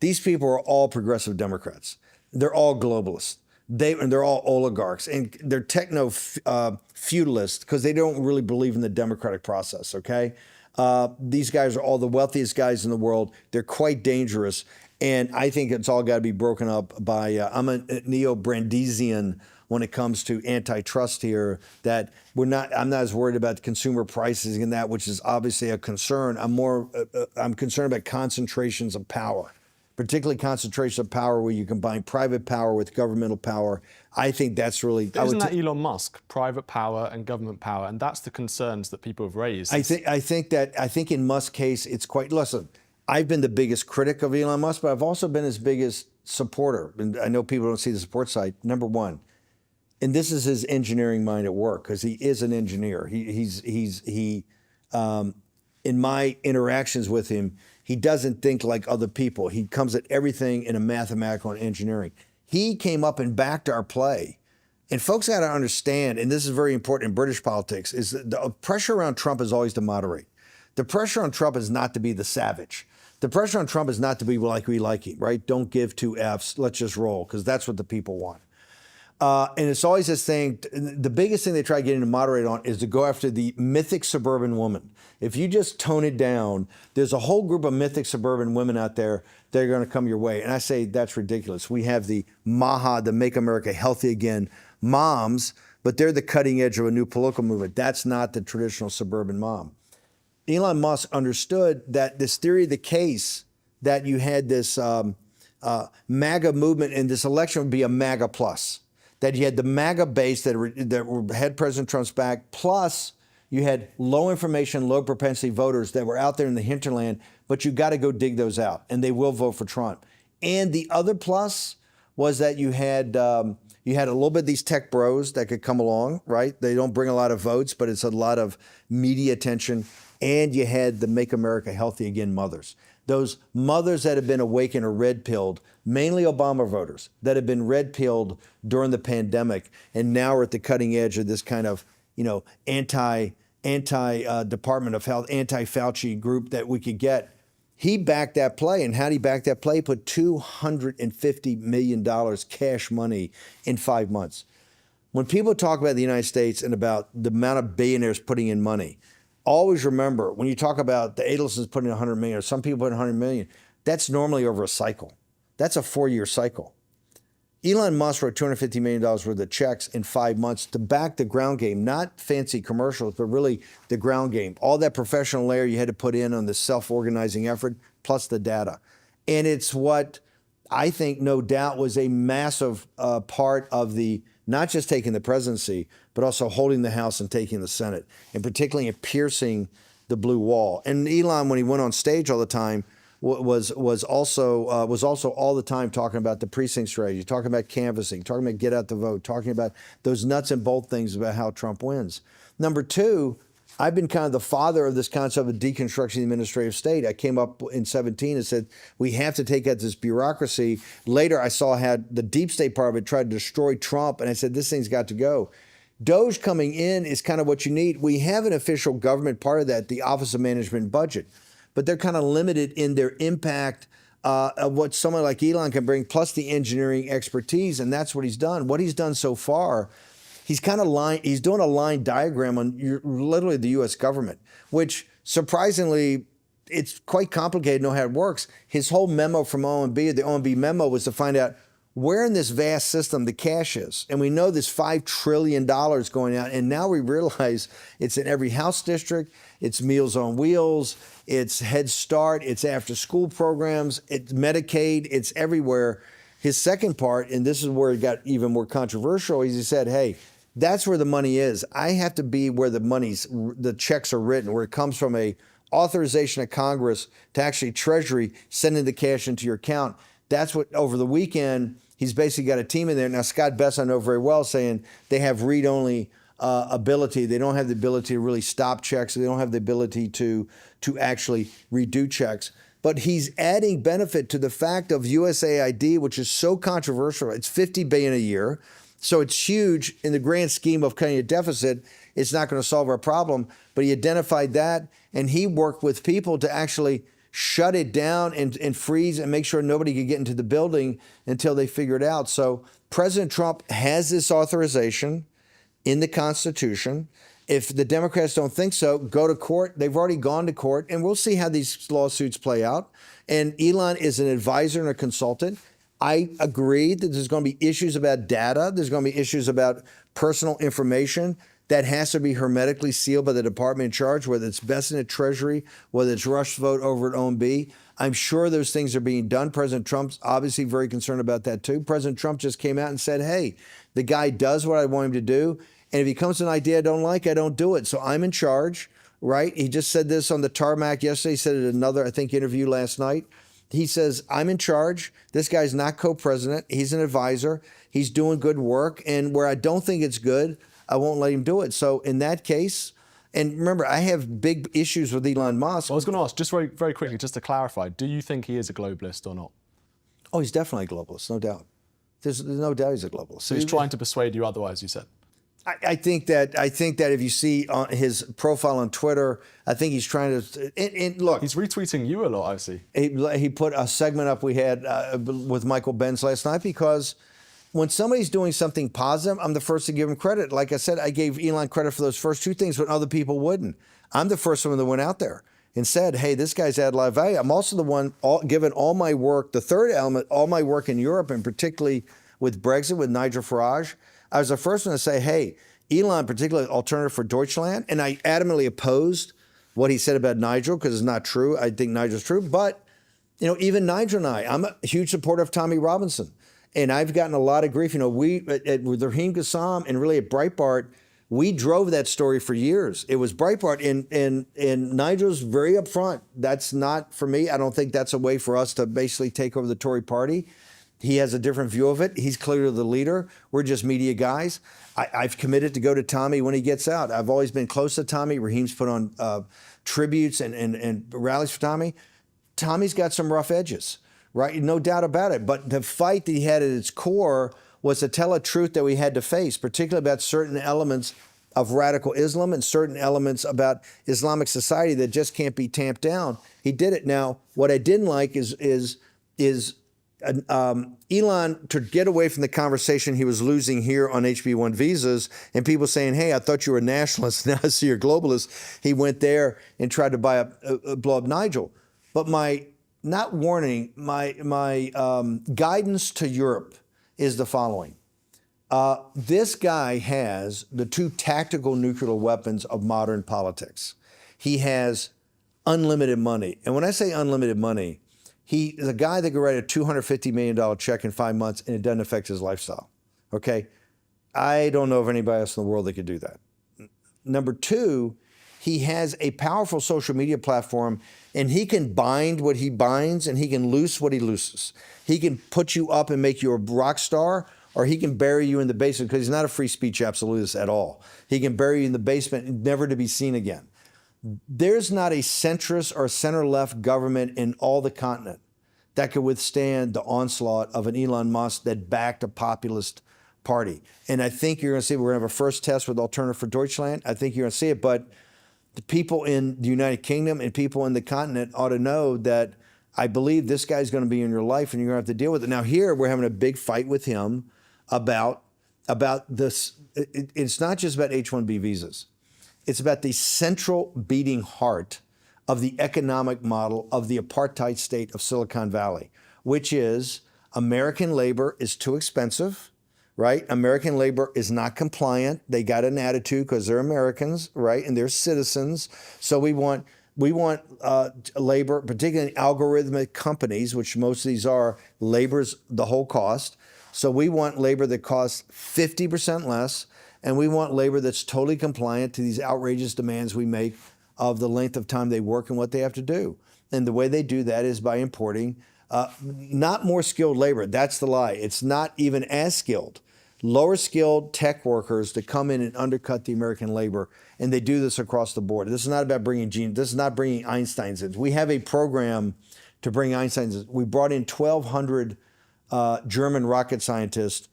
these people are all progressive Democrats. They're all globalists. They're all oligarchs, and they're techno-feudalists because they don't really believe in the democratic process, okay? These guys are all the wealthiest guys in the world. They're quite dangerous, and I think it's all got to be broken up by, I'm a neo-Brandesian when it comes to antitrust here, that I'm not as worried about the consumer prices and that, which is obviously a concern. I'm concerned about concentrations of power. Particularly concentration of power where you combine private power with governmental power. I think that's really... Isn't that Elon Musk, private power and government power? And that's the concerns that people have raised. I think in Musk's case, it's quite... Listen, I've been the biggest critic of Elon Musk, but I've also been his biggest supporter. And I know people don't see the support side. Number one, and this is his engineering mind at work, because he is an engineer. In my interactions with him, he doesn't think like other people. He comes at everything in a mathematical and engineering. He came up and backed our play. And folks got to understand, and this is very important in British politics, is that the pressure around Trump is always to moderate. The pressure on Trump is not to be the savage. The pressure on Trump is not to be like we like him, right? Don't give two Fs, let's just roll, because that's what the people want. And it's always this thing, the biggest thing they try getting to moderate on is to go after the mythic suburban woman. If you just tone it down, there's a whole group of mythic suburban women out there that are going to come your way. And I say that's ridiculous. We have the MAGA, the Make America Healthy Again moms, but they're the cutting edge of a new political movement. That's not the traditional suburban mom. Elon Musk understood that this theory of the case, that you had this MAGA movement and this election would be a MAGA plus. That you had the MAGA base that had President Trump's back, plus you had low information, low propensity voters that were out there in the hinterland, but you got to go dig those out, and they will vote for Trump. And the other plus was that you had a little bit of these tech bros that could come along, right? They don't bring a lot of votes, but it's a lot of media attention. And you had the Make America Healthy Again mothers. Those mothers that have been awakened or red-pilled, mainly Obama voters, that have been red-pilled during the pandemic, and now are at the cutting edge of this kind of, anti-Department of Health, anti-Fauci group that we could get. He backed that play, and how did he back that play? He put $250 million cash money in 5 months. When people talk about the United States and about the amount of billionaires putting in money, always remember, when you talk about the Adelsons putting 100 million, or some people putting 100 million, that's normally over a cycle. That's a 4-year cycle. Elon Musk wrote $250 million worth of checks in 5 months to back the ground game, not fancy commercials, but really the ground game. All that professional layer you had to put in on the self-organizing effort, plus the data. And it's what I think, no doubt, was a massive part of the, not just taking the presidency, but also holding the House and taking the Senate, and particularly piercing the blue wall. And Elon, when he went on stage all the time, was also all the time talking about the precinct strategy, talking about canvassing, talking about get out the vote, talking about those nuts and bolt things about how Trump wins. Number two, I've been kind of the father of this concept of deconstructing the administrative state. I came up in 2017 and said, we have to take out this bureaucracy. Later, I saw how the deep state part of it tried to destroy Trump, and I said, this thing's got to go. DOGE coming in is kind of what you need. We have an official government part of that, the Office of Management and Budget, but they're kind of limited in their impact of what someone like Elon can bring, plus the engineering expertise, and that's what he's done. What he's done so far, he's doing a line diagram on literally the U.S. government, which surprisingly, it's quite complicated to know how it works. His whole memo from OMB, the OMB memo, was to find out where in this vast system the cash is. And we know this $5 trillion going out. And now we realize it's in every house district, it's Meals on Wheels, it's Head Start, it's after school programs, it's Medicaid, it's everywhere. His second part, and this is where it got even more controversial, is he said, hey, that's where the money is. I have to be where the checks are written, where it comes from a authorization of Congress to actually Treasury sending the cash into your account. That's what, over the weekend, he's basically got a team in there. Now, Scott Bess, I know very well, saying they have read-only ability. They don't have the ability to really stop checks. They don't have the ability to actually redo checks. But he's adding benefit to the fact of USAID, which is so controversial. It's $50 billion a year. So it's huge in the grand scheme of cutting a deficit. It's not going to solve our problem. But he identified that, and he worked with people to actually shut it down and freeze and make sure nobody could get into the building until they figure it out. So President Trump has this authorization in the Constitution. If the Democrats don't think so, go to court. They've already gone to court, and we'll see how these lawsuits play out. And Elon is an advisor and a consultant. I agree that there's going to be issues about data. There's going to be issues about personal information that has to be hermetically sealed by the department in charge, whether it's vested in Treasury, whether it's rush vote over at OMB. I'm sure those things are being done. President Trump's obviously very concerned about that too. President Trump just came out and said, hey, the guy does what I want him to do. And if he comes to an idea I don't like, I don't do it. So I'm in charge, right? He just said this on the tarmac yesterday. He said it in another, I think, interview last night. He says, I'm in charge. This guy's not co-president. He's an advisor. He's doing good work. And where I don't think it's good, I won't let him do it. So in that case, and remember, I have big issues with Elon Musk. I was going to ask, just very, very quickly, just to clarify, do you think he is a globalist or not? Oh, he's definitely a globalist, no doubt. There's no doubt he's a globalist. So he's trying to persuade you otherwise, you said? I think that if you see on his profile on Twitter, I think he's trying to. And look, he's retweeting you a lot, I see. He put a segment up we had with Michael Benz last night, because when somebody's doing something positive, I'm the first to give him credit. Like I said, I gave Elon credit for those first two things when other people wouldn't. I'm the first one that went out there and said, hey, this guy's added a lot of value. I'm also the one, given all my work, the third element, all my work in Europe, and particularly with Brexit, with Nigel Farage, I was the first one to say, hey, Elon, particularly Alternative for Deutschland, and I adamantly opposed what he said about Nigel because it's not true. I think Nigel's true. But, you know, even Nigel and I'm a huge supporter of Tommy Robinson. And I've gotten a lot of grief. You know, with Raheem Kassam and really at Breitbart, we drove that story for years. It was Breitbart, and Nigel's very upfront. That's not for me. I don't think that's a way for us to basically take over the Tory party. He has a different view of it. He's clearly the leader. We're just media guys. I've committed to go to Tommy when he gets out. I've always been close to Tommy. Raheem's put on tributes and rallies for Tommy. Tommy's got some rough edges, right? No doubt about it. But the fight that he had at its core was to tell a truth that we had to face, particularly about certain elements of radical Islam and certain elements about Islamic society that just can't be tamped down. He did it. Now, what I didn't like is Elon, to get away from the conversation he was losing here on HB1 visas and people saying, hey, I thought you were a nationalist, now I see you're a globalist. He went there and tried to blow up Nigel. But my guidance to Europe is the following. This guy has the two tactical nuclear weapons of modern politics. He has unlimited money. And when I say unlimited money, he is a guy that could write a $250 million check in 5 months and it doesn't affect his lifestyle, okay? I don't know of anybody else in the world that could do that. Number two, he has a powerful social media platform and he can bind what he binds and he can loose what he looses. He can put you up and make you a rock star, or he can bury you in the basement, because he's not a free speech absolutist at all. He can bury you in the basement, never to be seen again. There's not a centrist or center-left government in all the continent that could withstand the onslaught of an Elon Musk that backed a populist party. And I think you're going to see, we're going to have a first test with Alternative for Deutschland. I think you're going to see it. But the people in the United Kingdom and people in the continent ought to know that I believe this guy's going to be in your life and you're going to have to deal with it. Now, here we're having a big fight with him about this. It's not just about H-1B visas. It's about the central beating heart of the economic model of the apartheid state of Silicon Valley, which is American labor is too expensive, right? American labor is not compliant. They got an attitude because they're Americans, right? And they're citizens. So we want labor, particularly algorithmic companies, which most of these are, labor's the whole cost. So we want labor that costs 50% less, and we want labor that's totally compliant to these outrageous demands we make of the length of time they work and what they have to do. And the way they do that is by importing not more skilled labor. That's the lie. It's not even as skilled. Lower skilled tech workers that come in and undercut the American labor, and they do this across the board. This is not about bringing this is not bringing Einsteins in. We have a program to bring Einsteins in. We brought in 1,200 German rocket scientists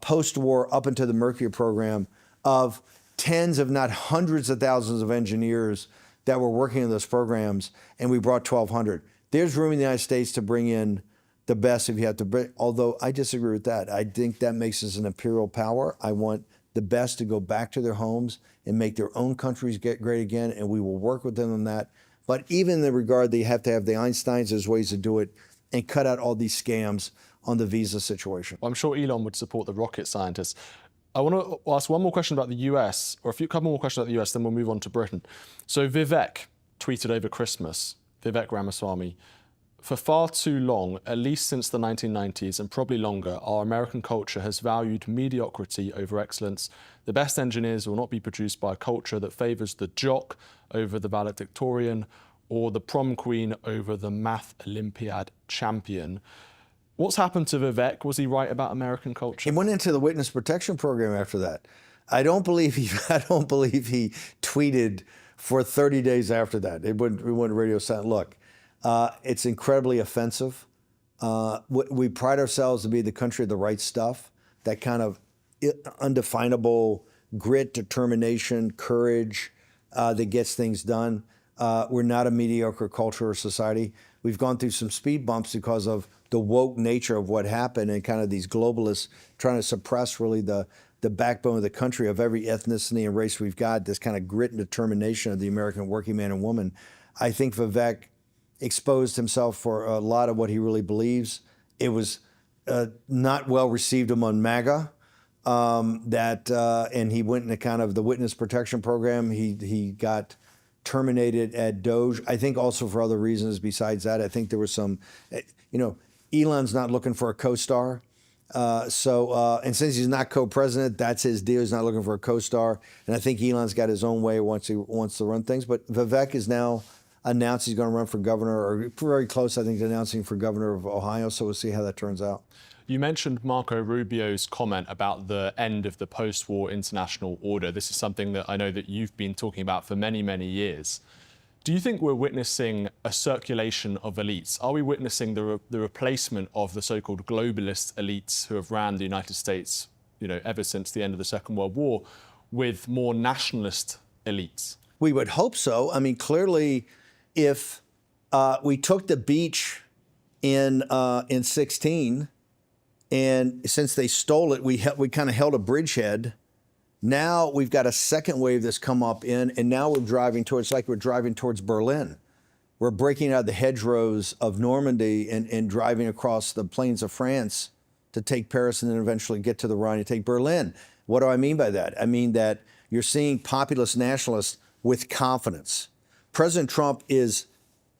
post-war up into the Mercury program, of tens, if not hundreds of thousands of engineers that were working in those programs, and we brought 1,200. There's room in the United States to bring in the best if you have to bring, although I disagree with that. I think that makes us an imperial power. I want the best to go back to their homes and make their own countries get great again, and we will work with them on that. But even in the regard that you have to have the Einsteins, there's ways to do it and cut out all these scams on the visa situation. Well, I'm sure Elon would support the rocket scientists. I want to ask one more question about the US, or couple more questions about the US, then we'll move on to Britain. So Vivek tweeted over Christmas, Vivek Ramaswamy, for far too long, at least since the 1990s and probably longer, our American culture has valued mediocrity over excellence. The best engineers will not be produced by a culture that favours the jock over the valedictorian or the prom queen over the math Olympiad champion. What's happened to Vivek? Was he right about American culture? He went into the witness protection program after that. I don't believe he tweeted for 30 days after that. It went radio silent. Look, it's incredibly offensive. We pride ourselves to be the country of the right stuff, that kind of undefinable grit, determination, courage that gets things done. We're not a mediocre culture or society. We've gone through some speed bumps because of the woke nature of what happened and kind of these globalists trying to suppress really the backbone of the country, of every ethnicity and race we've got, this kind of grit and determination of the American working man and woman. I think Vivek exposed himself for a lot of what he really believes. It was not well received among MAGA, and he went into kind of the witness protection program. He got terminated at DOGE. I think also for other reasons besides that. I think there was some, Elon's not looking for a co-star. And since he's not co-president, that's his deal. He's not looking for a co-star. And I think Elon's got his own way once he wants to run things. But Vivek is now announced he's going to run for governor, or very close, I think, to announcing for governor of Ohio. So we'll see how that turns out. You mentioned Marco Rubio's comment about the end of the post-war international order. This is something that I know that you've been talking about for many, many years. Do you think we're witnessing a circulation of elites? Are we witnessing the replacement of the so-called globalist elites who have ran the United States, ever since the end of the Second World War, with more nationalist elites? We would hope so. I mean, clearly, if we took the beach in 16, and since they stole it, we kind of held a bridgehead. Now we've got a second wave that's come up in, and now we're driving towards Berlin. We're breaking out of the hedgerows of Normandy and driving across the plains of France to take Paris and then eventually get to the Rhine and take Berlin. What do I mean by that? I mean that you're seeing populist nationalists with confidence. President Trump is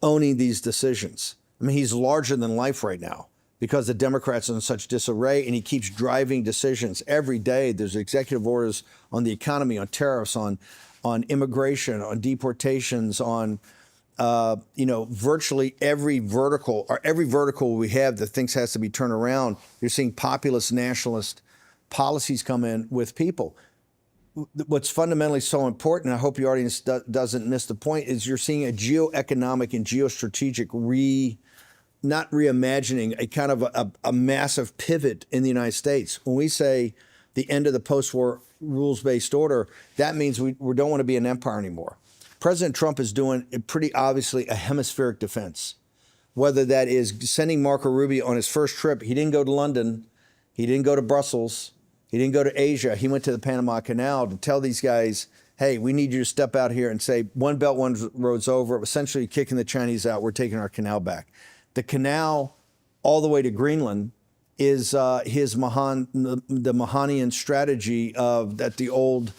owning these decisions. I mean, he's larger than life right now because the Democrats are in such disarray, and he keeps driving decisions every day. There's executive orders on the economy, on tariffs, on immigration, on deportations, on virtually every vertical we have that thinks has to be turned around. You're seeing populist nationalist policies come in with people. What's fundamentally so important, I hope your audience doesn't miss the point, is you're seeing a geoeconomic and geostrategic not reimagining, a kind of a massive pivot in the United States. When we say the end of the post-war rules-based order, that means we don't want to be an empire anymore. President Trump is doing pretty obviously a hemispheric defense, whether that is sending Marco Rubio on his first trip. He didn't go to London. He didn't go to Brussels. He didn't go to Asia. He went to the Panama Canal to tell these guys, hey, we need you to step out here and say, one belt, one road's over, essentially kicking the Chinese out. We're taking our canal back. The canal all the way to Greenland is the Mahanian strategy of that the old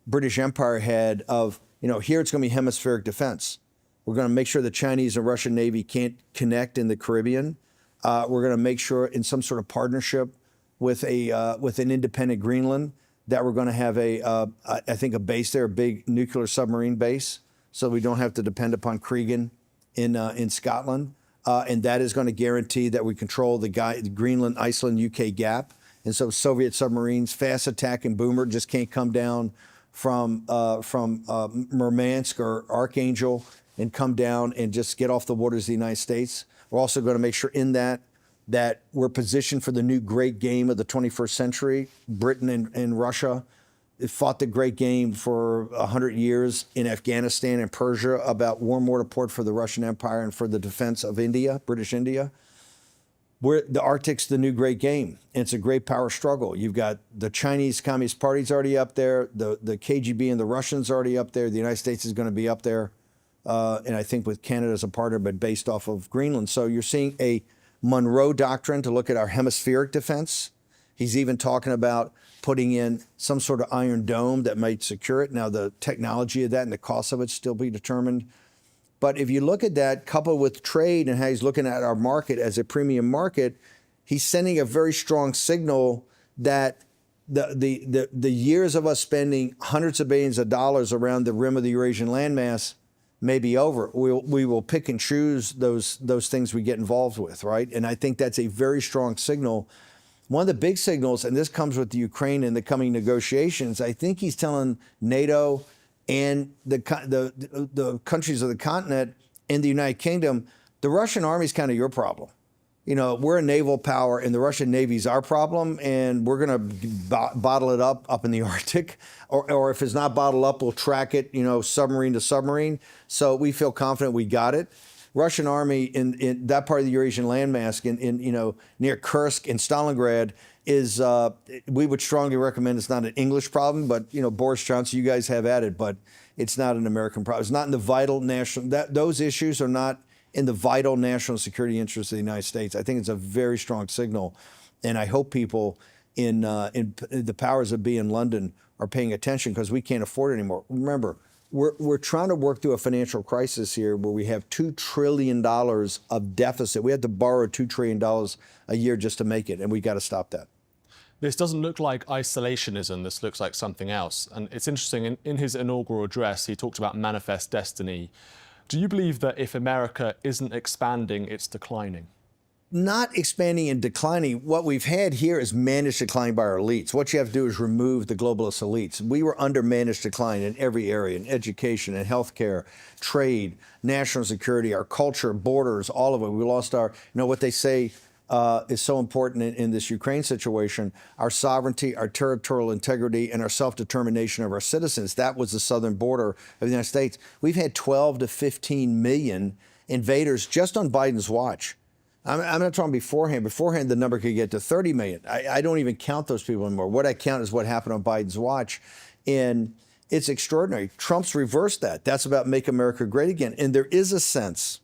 British Empire had of, here it's going to be hemispheric defense. We're going to make sure the Chinese and Russian Navy can't connect in the Caribbean. We're going to make sure in some sort of partnership with an independent Greenland that we're going to have I think a base there, a big nuclear submarine base, so we don't have to depend upon Reagan in Scotland. And that is going to guarantee that we control the Greenland, Iceland, UK gap. And so Soviet submarines, fast attack and boomer, just can't come down from Murmansk or Archangel and come down and just get off the waters of the United States. We're also going to make sure in that we're positioned for the new great game of the 21st century. Britain and Russia fought the great game for 100 years in Afghanistan and Persia about war mortar port for the Russian Empire and for the defense of India, British India. The Arctic's the new great game, and it's a great power struggle. You've got the Chinese Communist Party's already up there, the KGB and the Russians already up there, the United States is going to be up there, and I think with Canada as a partner, but based off of Greenland. So you're seeing a Monroe doctrine to look at our hemispheric defense. He's even talking about putting in some sort of iron dome that might secure it. Now, the technology of that and the cost of it still be determined. But if you look at that, coupled with trade and how he's looking at our market as a premium market, he's sending a very strong signal that the years of us spending hundreds of billions of dollars around the rim of the Eurasian landmass may be over. We will pick and choose those things we get involved with, right? And I think that's a very strong signal. One of the big signals, and this comes with the Ukraine and the coming negotiations, I think he's telling NATO and the countries of the continent and the United Kingdom, the Russian army is kind of your problem. We're a naval power and the Russian Navy is our problem, and we're going to bottle it up in the Arctic. Or if it's not bottled up, we'll track it, submarine to submarine. So we feel confident we got it. Russian army in that part of the Eurasian landmass near Kursk and Stalingrad is, we would strongly recommend it's not an English problem, but Boris Johnson, you guys have at it, but it's not an American problem. It's not in the vital those issues are not in the vital national security interests of the United States. I think it's a very strong signal, and I hope people in the powers that be in London are paying attention, because we can't afford it anymore. Remember, we're trying to work through a financial crisis here where we have $2 trillion of deficit. We have to borrow $2 trillion a year just to make it, and we got to stop that. This doesn't look like isolationism. This looks like something else. And it's interesting, in his inaugural address, he talked about manifest destiny. Do you believe that if America isn't expanding, it's declining? Not expanding and declining. What we've had here is managed decline by our elites. What you have to do is remove the globalist elites. We were under managed decline in every area, in education, in healthcare, trade, national security, our culture, borders, all of it. We lost our, what they say is so important in this Ukraine situation, our sovereignty, our territorial integrity, and our self-determination of our citizens. That was the southern border of the United States. We've had 12 to 15 million invaders just on Biden's watch. I'm not talking beforehand. Beforehand, the number could get to 30 million. I don't even count those people anymore. What I count is what happened on Biden's watch. And it's extraordinary. Trump's reversed that. That's about make America great again. And there is a sense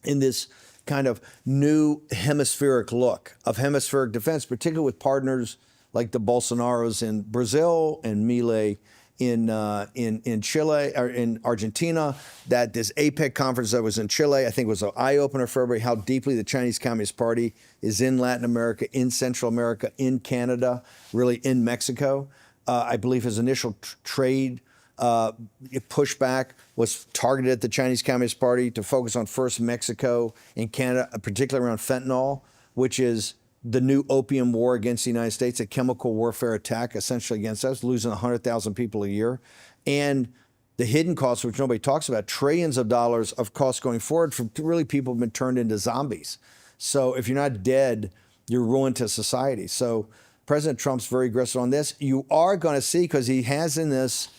in this kind of new hemispheric look of hemispheric defense, particularly with partners like the Bolsonaros in Brazil and Milei in Chile or in Argentina, that this APEC conference that was in Chile, I think was an eye-opener for everybody, how deeply the Chinese Communist Party is in Latin America, in Central America, in Canada, really in Mexico. I believe his initial trade pushback was targeted at the Chinese Communist Party to focus on first Mexico and Canada, particularly around fentanyl, which is the new opium war against the United States, a chemical warfare attack essentially against us, losing 100,000 people a year. And the hidden costs, which nobody talks about, trillions of dollars of costs going forward from really people who've been turned into zombies. So if you're not dead, you're ruined to society. So President Trump's very aggressive on this. You are going to see, because he has in this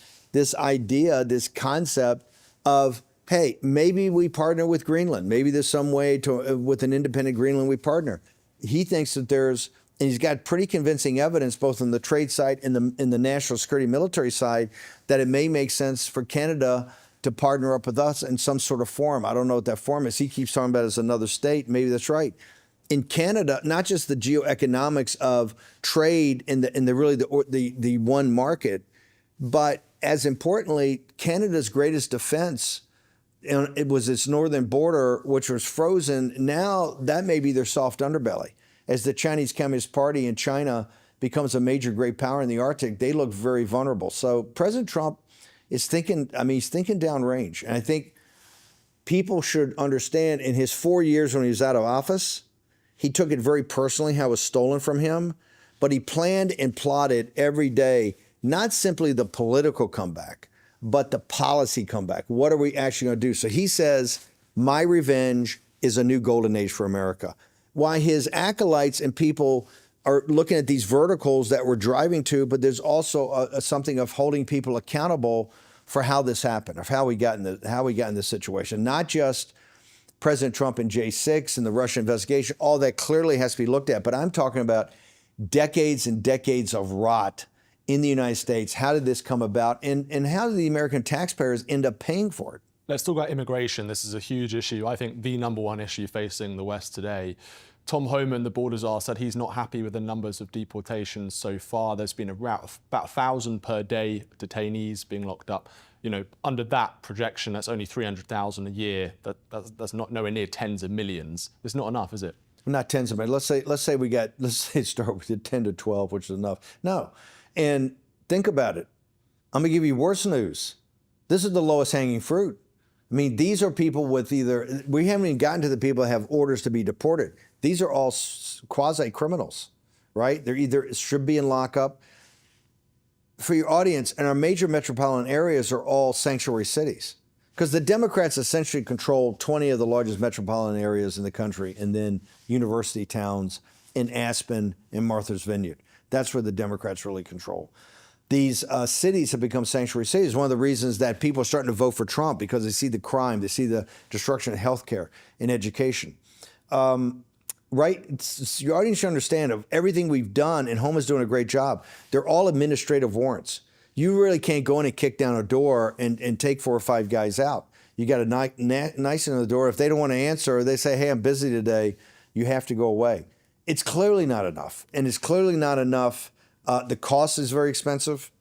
idea, this concept of, hey, maybe we partner with Greenland. Maybe there's some way to, with an independent Greenland, we partner. He thinks that there's, and he's got pretty convincing evidence, both on the trade side and in the national security military side, that it may make sense for Canada to partner up with us in some sort of form. I don't know what that form is. He keeps talking about it as another state. Maybe that's right. in Canada, not just the geoeconomics of trade in the one market, but as importantly, Canada's greatest defense, it was its northern border, which was frozen. Now that may be their soft underbelly. As the Chinese Communist Party in China becomes a major great power in the Arctic, they look very vulnerable. So President Trump is thinking, he's thinking downrange. And I think people should understand in his 4 years when he was out of office, he took it very personally how it was stolen from him, but he planned and plotted every day, not simply the political comeback, but the policy comeback. What are we actually going to do? So he says, my revenge is a new golden age for America. Why his acolytes and people are looking at these verticals that we're driving to, but there's also something of holding people accountable for how this happened, of how we got in this situation. Not just President Trump and J6 and the Russia investigation, all that clearly has to be looked at, but I'm talking about decades and decades of rot in the United States. How did this come about, and how did the American taxpayers end up paying for it? Let's talk about immigration. This is a huge issue. I think the number one issue facing the West today. Tom Homan, the border czar, said he's not happy with the numbers of deportations so far. There's been about 1,000 per day detainees being locked up. You know, under that projection, that's only 300,000 a year. That's not nowhere near tens of millions. It's not enough, is it? Not tens of millions. Let's say start with 10 to 12, which is enough. No, and think about it. I'm gonna give you worse news. This is the lowest hanging fruit. I mean, these are people with we haven't even gotten to the people that have orders to be deported. These are all quasi-criminals, right? They're either should be in lockup. For your audience, and our major metropolitan areas are all sanctuary cities, because the Democrats essentially control 20 of the largest metropolitan areas in the country, and then university towns in Aspen and Martha's Vineyard. That's where the Democrats really control. These cities have become sanctuary cities. One of the reasons that people are starting to vote for Trump, because they see the crime, they see the destruction of healthcare and education. Right? Your audience should understand of everything we've done, and Homa's doing a great job. They're all administrative warrants. You really can't go in and kick down a door and take 4 or 5 guys out. You got to nice in the door. If they don't want to answer, or they say, hey, I'm busy today, you have to go away. It's clearly not enough. And it's clearly not enough. The cost is very expensive.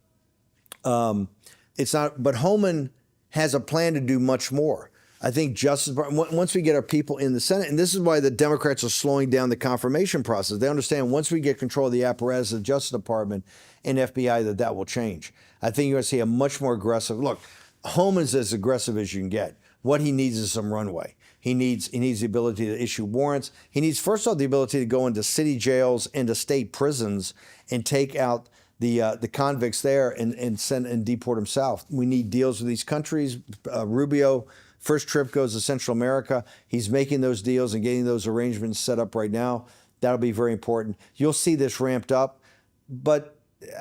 It's not, but Homan has a plan to do much more. I think Justice Department, once we get our people in the Senate, and this is why the Democrats are slowing down the confirmation process. They understand once we get control of the apparatus of the Justice Department and FBI, that will change. I think you're going to see a much more aggressive, look, Homan's as aggressive as you can get. What he needs is some runway. He needs the ability to issue warrants. He needs, first of all, the ability to go into city jails, into state prisons, and take out the convicts there and send and deport them south. We need deals with these countries. Rubio, first trip goes to Central America. He's making those deals and getting those arrangements set up right now. That'll be very important. You'll see this ramped up, but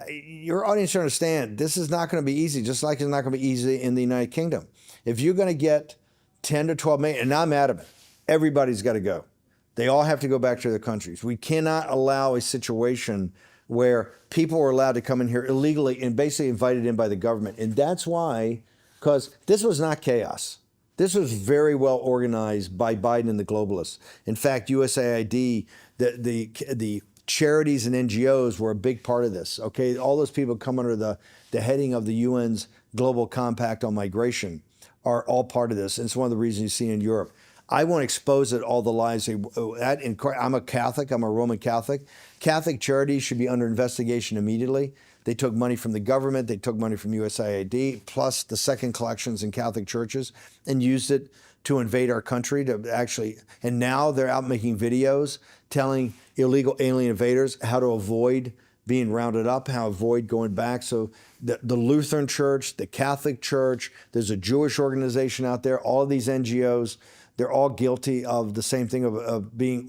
your audience should understand this is not going to be easy, just like it's not going to be easy in the United Kingdom. If you're going to get 10 to 12 million, and I'm adamant, everybody's got to go. They all have to go back to their countries. We cannot allow a situation where people are allowed to come in here illegally and basically invited in by the government. And that's why, because this was not chaos. This was very well organized by Biden and the globalists. In fact, USAID, the charities and NGOs were a big part of this. Okay, all those people come under the heading of the UN's Global Compact on Migration are all part of this. And it's one of the reasons you see in Europe. I won't expose it, all the lies. I'm a Catholic. I'm a Roman Catholic. Catholic charities should be under investigation immediately. They took money from the government. They took money from USAID, plus the second collections in Catholic churches, and used it to invade our country to actually, and now they're out making videos telling illegal alien invaders how to avoid being rounded up, how to avoid going back. So the Lutheran Church, the Catholic Church, there's a Jewish organization out there, all of these NGOs, they're all guilty of the same thing of being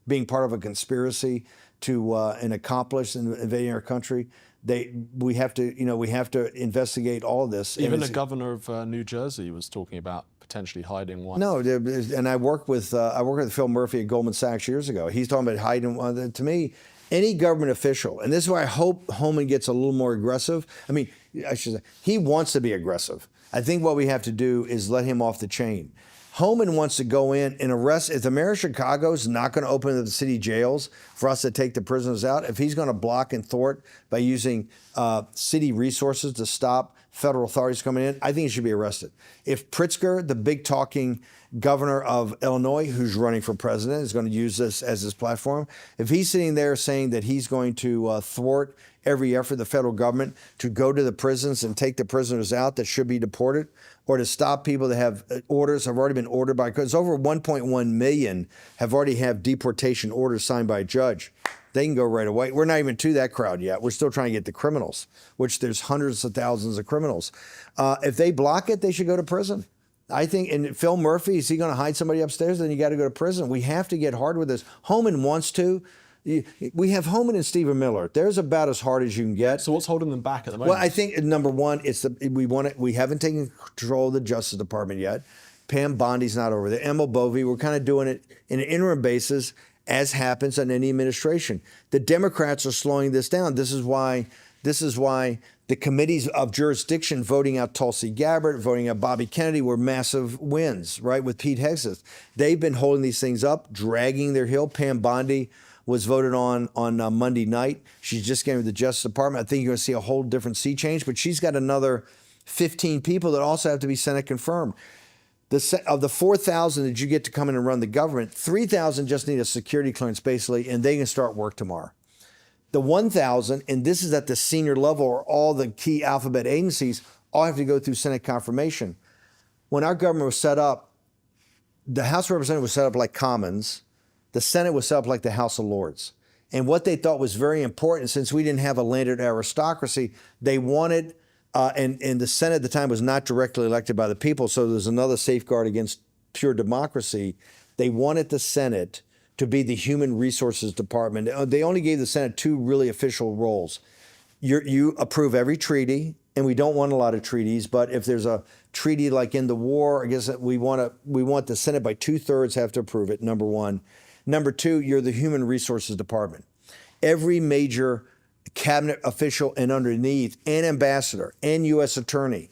being part of a conspiracy to and accomplish in invading our country. We have to investigate all of this. Even the governor of New Jersey was talking about potentially hiding one. No, and I worked with Phil Murphy at Goldman Sachs years ago. He's talking about hiding one. To me, any government official, and this is why I hope Homan gets a little more aggressive. I mean, I should say, he wants to be aggressive. I think what we have to do is let him off the chain. Homan wants to go in and arrest. If the mayor of Chicago is not going to open the city jails for us to take the prisoners out, if he's going to block and thwart by using city resources to stop federal authorities coming in, I think he should be arrested. If Pritzker, the big talking governor of Illinois, who's running for president, is going to use this as his platform, if he's sitting there saying that he's going to thwart every effort of the federal government to go to the prisons and take the prisoners out that should be deported, or to stop people that have orders, have already been ordered by, because over 1.1 million have already have deportation orders signed by a judge. They can go right away. We're not even to that crowd yet. We're still trying to get the criminals, which there's hundreds of thousands of criminals. If they block it, they should go to prison. I think, and Phil Murphy, is he going to hide somebody upstairs? Then you got to go to prison. We have to get hard with this. Homan wants to. We have Homan and Stephen Miller. There's about as hard as you can get. So what's holding them back at the moment? Well, I think number one, we haven't taken control of the Justice Department yet. Pam Bondi's not over there. Emma Bovee, we're kind of doing it in an interim basis, as happens on any administration. The Democrats are slowing this down. This is why the committees of jurisdiction voting out Tulsi Gabbard, voting out Bobby Kennedy were massive wins, right, with Pete Hegseth. They've been holding these things up, dragging their heel. Pam Bondi was voted on Monday night. She's just getting to the Justice Department. I think you're going to see a whole different sea change, but she's got another 15 people that also have to be Senate confirmed. Of the 4,000 that you get to come in and run the government, 3,000 just need a security clearance basically, and they can start work tomorrow. The 1,000, and this is at the senior level, or all the key alphabet agencies, all have to go through Senate confirmation. When our government was set up, the House of Representatives was set up like Commons. The Senate was set up like the House of Lords. And what they thought was very important, since we didn't have a landed aristocracy, they wanted, and the Senate at the time was not directly elected by the people, so there's another safeguard against pure democracy. They wanted the Senate to be the Human Resources Department. They only gave the Senate two really official roles. You approve every treaty, and we don't want a lot of treaties, but if there's a treaty like in the war, I guess we want the Senate by 2/3 have to approve it, number one. Number two, you're the Human Resources Department. Every major cabinet official and underneath, and ambassador, and U.S. attorney,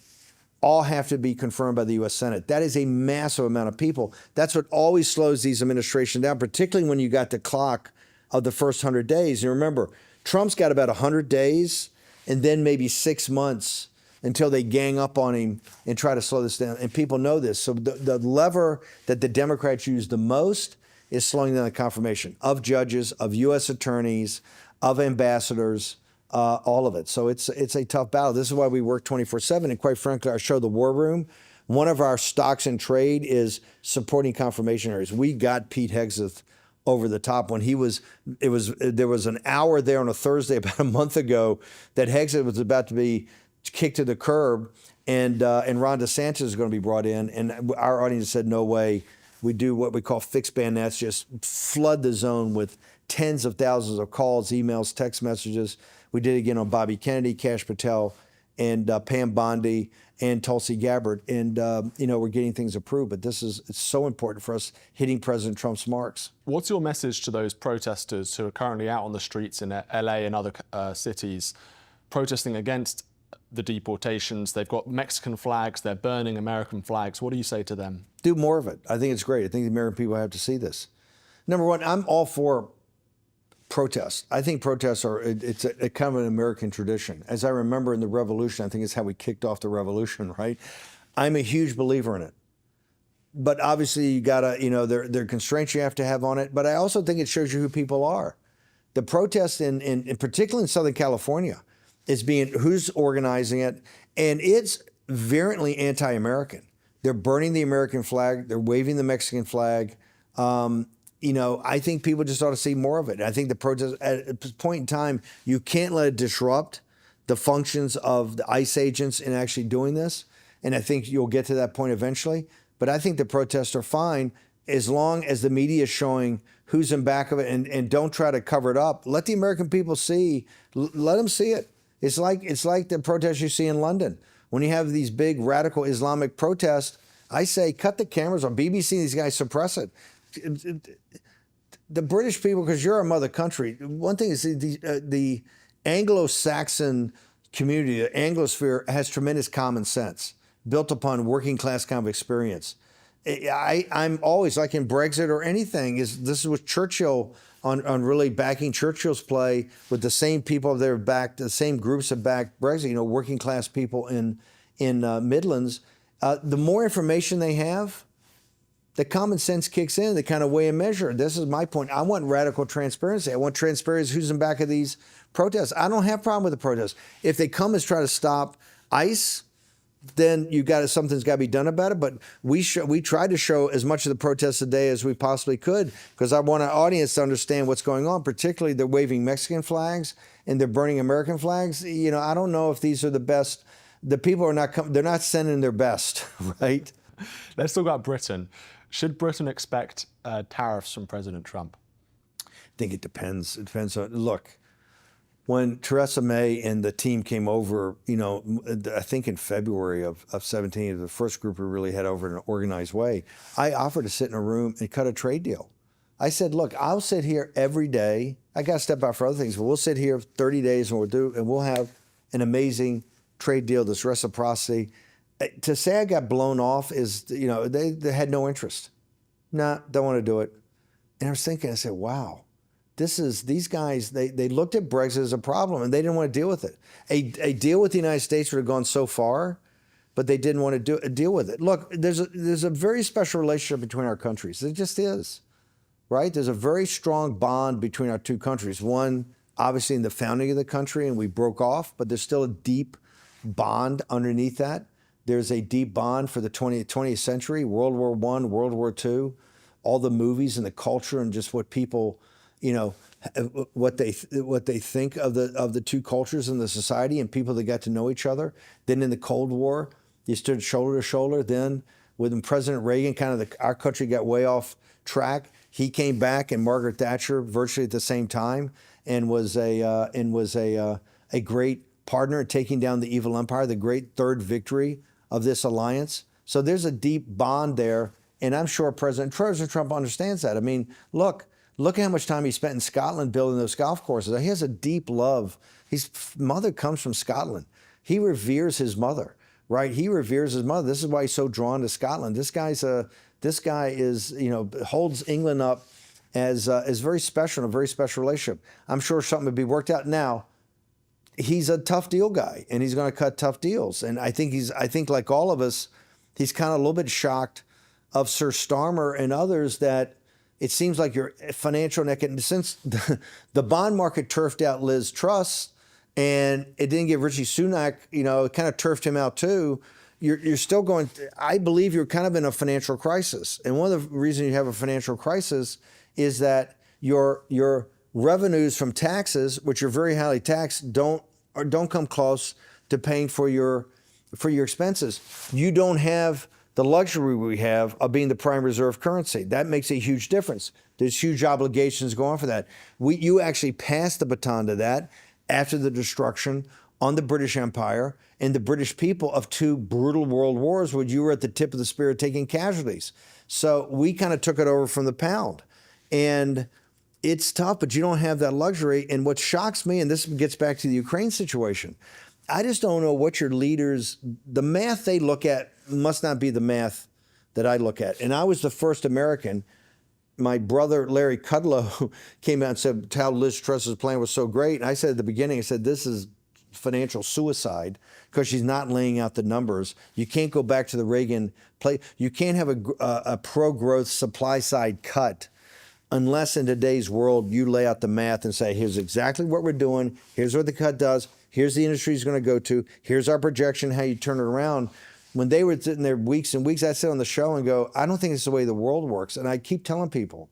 all have to be confirmed by the U.S. Senate. That is a massive amount of people. That's what always slows these administrations down, particularly when you got the clock of the first 100 days. And remember, Trump's got about 100 days and then maybe 6 months until they gang up on him and try to slow this down. And people know this. So the lever that the Democrats use the most is slowing down the confirmation of judges, of U.S. attorneys, of ambassadors, all of it. So it's a tough battle. This is why we work 24/7. And quite frankly, our show, The War Room, one of our stocks in trade is supporting confirmation areas. We got Pete Hegseth over the top when there was an hour there on a Thursday about a month ago that Hegseth was about to be kicked to the curb, and Ron DeSantis is going to be brought in. And our audience said, no way. We do what we call fixed bandnets, just flood the zone with tens of thousands of calls, emails, text messages. We did it again on Bobby Kennedy, Kash Patel, and Pam Bondi, and Tulsi Gabbard. And, we're getting things approved. But it's so important for us hitting President Trump's marks. What's your message to those protesters who are currently out on the streets in LA and other cities protesting against the deportations? They've got Mexican flags, they're burning American flags. What do you say to them? Do more of it. I think it's great. I think the American people have to see this. Number one, I'm all for protests. I think protests it's a kind of an American tradition. As I remember in the Revolution, I think it's how we kicked off the Revolution, right? I'm a huge believer in it. But obviously you gotta, there are constraints you have to have on it. But I also think it shows you who people are. The protests in particularly in Southern California, is who's organizing it, and it's virulently anti-American. They're burning the American flag. They're waving the Mexican flag. I think people just ought to see more of it. I think the protest at a point in time, you can't let it disrupt the functions of the ICE agents in actually doing this. And I think you'll get to that point eventually. But I think the protests are fine as long as the media is showing who's in back of it, and don't try to cover it up. Let the American people see. Let them see it. It's like the protests you see in London. When you have these big radical Islamic protests, I say cut the cameras on. BBC, these guys suppress it. The British people, because you're our mother country, one thing is the Anglo-Saxon community, the Anglosphere, has tremendous common sense built upon working class kind of experience. I'm always, like in Brexit or anything, this is what Churchill, on really backing Churchill's play with the same people that have backed, the same groups that backed Brexit, working class people in Midlands. The more information they have, the common sense kicks in, the kind of weigh and measure. This is my point. I want radical transparency. I want transparency who's in back of these protests. I don't have a problem with the protests. If they come and try to stop ICE, then something's got to be done about it. But we tried to show as much of the protests today as we possibly could, because I want our audience to understand what's going on. Particularly, they're waving Mexican flags and they're burning American flags. I don't know if these are the best. The people are not. They're not sending their best, right? Let's talk about Britain. Should Britain expect tariffs from President Trump? I think it depends. It depends on. Look. When Theresa May and the team came over, I think in February of 17, the first group we really had over in an organized way, I offered to sit in a room and cut a trade deal. I said, look, I'll sit here every day. I got to step out for other things, but we'll sit here 30 days and we'll have an amazing trade deal, this reciprocity. To say I got blown off is, they had no interest. Nah, don't want to do it. And I was thinking, I said, wow. These guys, they looked at Brexit as a problem and they didn't want to deal with it. A deal with the United States would have gone so far, but they didn't want to deal with it. Look, there's a very special relationship between our countries. There just is, right? There's a very strong bond between our two countries. One, obviously in the founding of the country, and we broke off, but there's still a deep bond underneath that. There's a deep bond for the 20th century, World War I, World War II, all the movies and the culture and just what people, what they think of the two cultures in the society and people that got to know each other. Then in the Cold War, you stood shoulder to shoulder. Then when President Reagan, our country got way off track. He came back, and Margaret Thatcher virtually at the same time, and was a great partner in taking down the evil empire, the great third victory of this alliance. So there's a deep bond there, and I'm sure President Trump understands that. I mean, look at how much time he spent in Scotland building those golf courses. He has a deep love. His mother comes from Scotland. He reveres his mother, right? He reveres his mother. This is why he's so drawn to Scotland. This guy is, holds England up as very special, in a very special relationship. I'm sure something would be worked out. Now, he's a tough deal guy, and he's going to cut tough deals. And I think like all of us, he's kind of a little bit shocked of Sir Starmer and others that it seems like your financial neck, since the bond market turfed out Liz Truss, and it didn't give Rishi Sunak, it kind of turfed him out too. You're still going. I believe you're kind of in a financial crisis, and one of the reasons you have a financial crisis is that your revenues from taxes, which are very highly taxed, don't come close to paying for your expenses. You don't have the luxury we have of being the prime reserve currency. That makes a huge difference. There's huge obligations going on for that. You actually passed the baton to that after the destruction on the British Empire and the British people of two brutal world wars where you were at the tip of the spear taking casualties. So we kind of took it over from the pound. And it's tough, but you don't have that luxury. And what shocks me, and this gets back to the Ukraine situation, I just don't know what your leaders, the math they look at must not be the math that I look at. And I was the first American. My brother, Larry Kudlow, came out and said how Liz Truss's plan was so great. And I said at the beginning, this is financial suicide because she's not laying out the numbers. You can't go back to the Reagan play. You can't have a pro-growth supply side cut unless in today's world you lay out the math and say, here's exactly what we're doing. Here's what the cut does. Here's the industry is going to go to. Here's our projection, how you turn it around. When they were sitting there weeks and weeks, I'd sit on the show and go, I don't think it's the way the world works. And I keep telling people,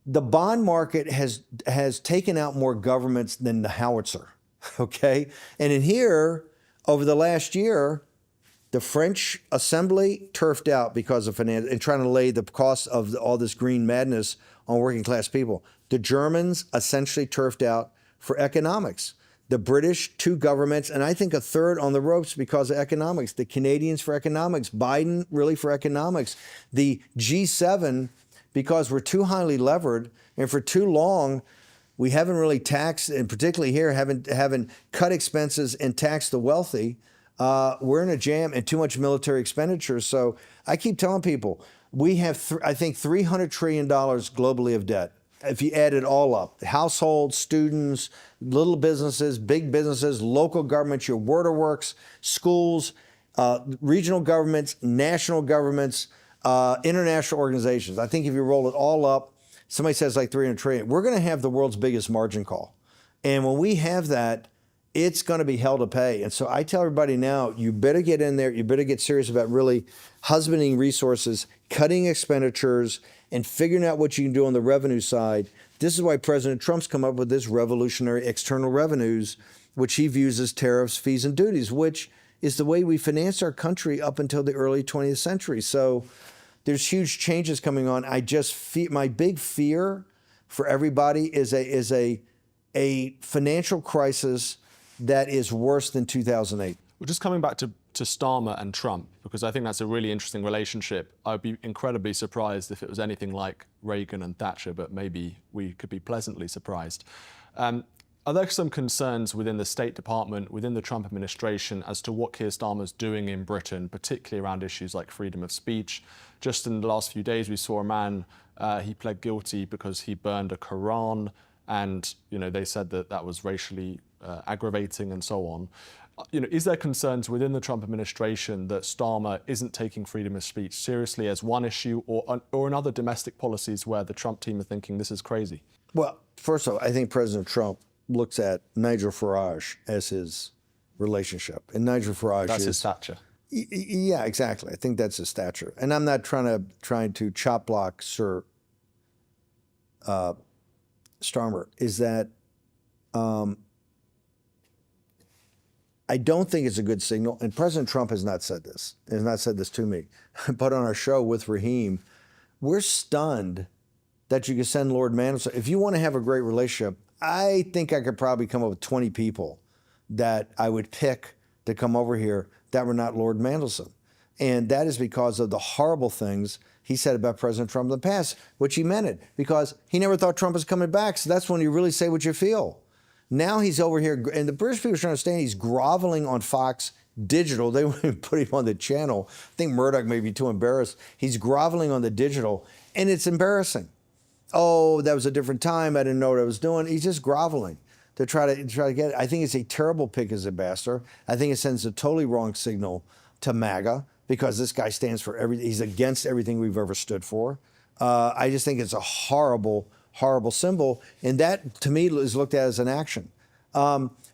the bond market has taken out more governments than the howitzer, okay? And in here, over the last year, the French assembly turfed out because of finance and trying to lay the cost of all this green madness on working class people. The Germans essentially turfed out for economics. The British, two governments, and I think a third on the ropes because of economics. The Canadians for economics, Biden really for economics. The G7, because we're too highly levered, and for too long, we haven't really taxed, and particularly here, haven't cut expenses and taxed the wealthy. we're in a jam and too much military expenditure. So I keep telling people, we have, I think, $300 trillion globally of debt. If you add it all up, households, students, little businesses, big businesses, local governments, your waterworks, schools, regional governments, national governments, international organizations. I think if you roll it all up, somebody says like 300 trillion, we're going to have the world's biggest margin call. And when we have that, it's going to be hell to pay. And so I tell everybody now, you better get in there. You better get serious about really husbanding resources, cutting expenditures, and figuring out what you can do on the revenue side. This is why President Trump's come up with this revolutionary external revenues, which he views as tariffs, fees, and duties, which is the way we financed our country up until the early 20th century. So there's huge changes coming on. I just feel, my big fear for everybody is a financial crisis that is worse than 2008. Well, just coming back to Starmer and Trump, because I think that's a really interesting relationship. I'd be incredibly surprised if it was anything like Reagan and Thatcher, but maybe we could be pleasantly surprised. Are there some concerns within the State Department, within the Trump administration, as to what Keir Starmer's doing in Britain, particularly around issues like freedom of speech? Just in the last few days, we saw a man, he pled guilty because he burned a Quran, and they said that that was racially aggravating and so on. Is there concerns within the Trump administration that Starmer isn't taking freedom of speech seriously as one issue, or in other domestic policies where the Trump team are thinking this is crazy? Well, first of all, I think President Trump looks at Nigel Farage as his relationship. And Nigel Farage That's his stature. Yeah, exactly. I think that's his stature. And I'm not trying to chop block Sir Starmer, is that I don't think it's a good signal, and President Trump has not said this to me, but on our show with Raheem, we're stunned that you can send Lord Mandelson. If you want to have a great relationship, I think I could probably come up with 20 people that I would pick to come over here that were not Lord Mandelson. And that is because of the horrible things he said about President Trump in the past, which he meant it, because he never thought Trump was coming back. So that's when you really say what you feel. Now he's over here, and the British people are trying to understand he's groveling on Fox Digital. They wouldn't put him on the channel. I think Murdoch may be too embarrassed. He's groveling on the digital, and it's embarrassing. Oh, that was a different time. I didn't know what I was doing. He's just groveling to try to get it. I think it's a terrible pick as ambassador. I think it sends a totally wrong signal to MAGA, because this guy stands for everything. He's against everything we've ever stood for. I just think it's a horrible, horrible symbol. And that, to me, is looked at as an action.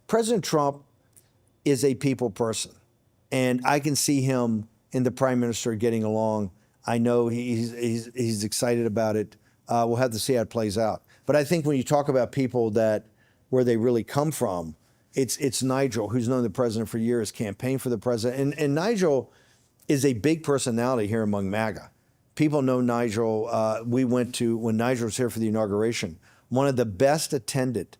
President Trump is a people person. And I can see him and the prime minister getting along. I know he's excited about it. We'll have to see how it plays out. But I think when you talk about people where they really come from, it's Nigel, who's known the president for years, campaigned for the president. And Nigel is a big personality here among MAGA. People know Nigel. We went to, when Nigel was here for the inauguration, one of the best attended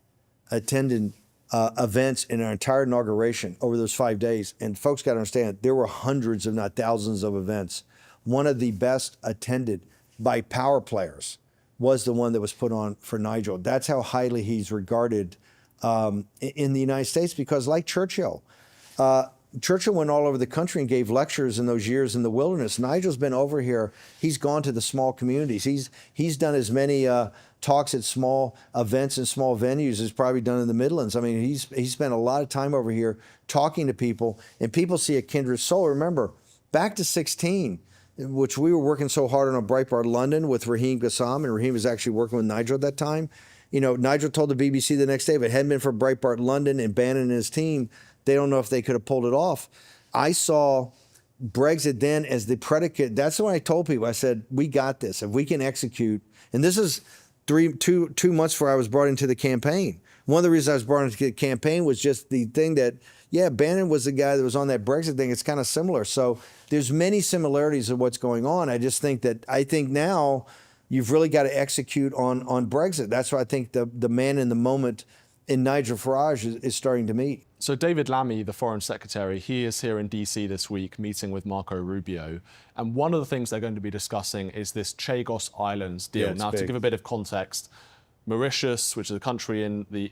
events in our entire inauguration over those 5 days. And folks got to understand, there were hundreds, if not thousands, of events. One of the best attended by power players was the one that was put on for Nigel. That's how highly he's regarded in the United States, because like Churchill went all over the country and gave lectures in those years in the wilderness. Nigel's been over here. He's gone to the small communities. He's done as many talks at small events and small venues as probably done in the Midlands. I mean, he's spent a lot of time over here talking to people, and people see a kindred soul. Remember, back to 16, which we were working so hard on Breitbart London with Raheem Kassam, and Raheem was actually working with Nigel at that time. Nigel told the BBC the next day, if it hadn't been for Breitbart London and Bannon and his team, they don't know if they could have pulled it off. I saw Brexit then as the predicate. That's when I told people, I said, we got this. If we can execute, and this is two months before I was brought into the campaign. One of the reasons I was brought into the campaign was just the thing that, yeah, Bannon was the guy that was on that Brexit thing. It's kind of similar. So there's many similarities of what's going on. I think now you've really got to execute on Brexit. That's why I think the man in the moment in Nigel Farage is starting to meet. So David Lammy, the Foreign Secretary, he is here in DC this week meeting with Marco Rubio. And one of the things they're going to be discussing is this Chagos Islands deal. Yeah, now, big. to give a bit of context, Mauritius, which is a country in the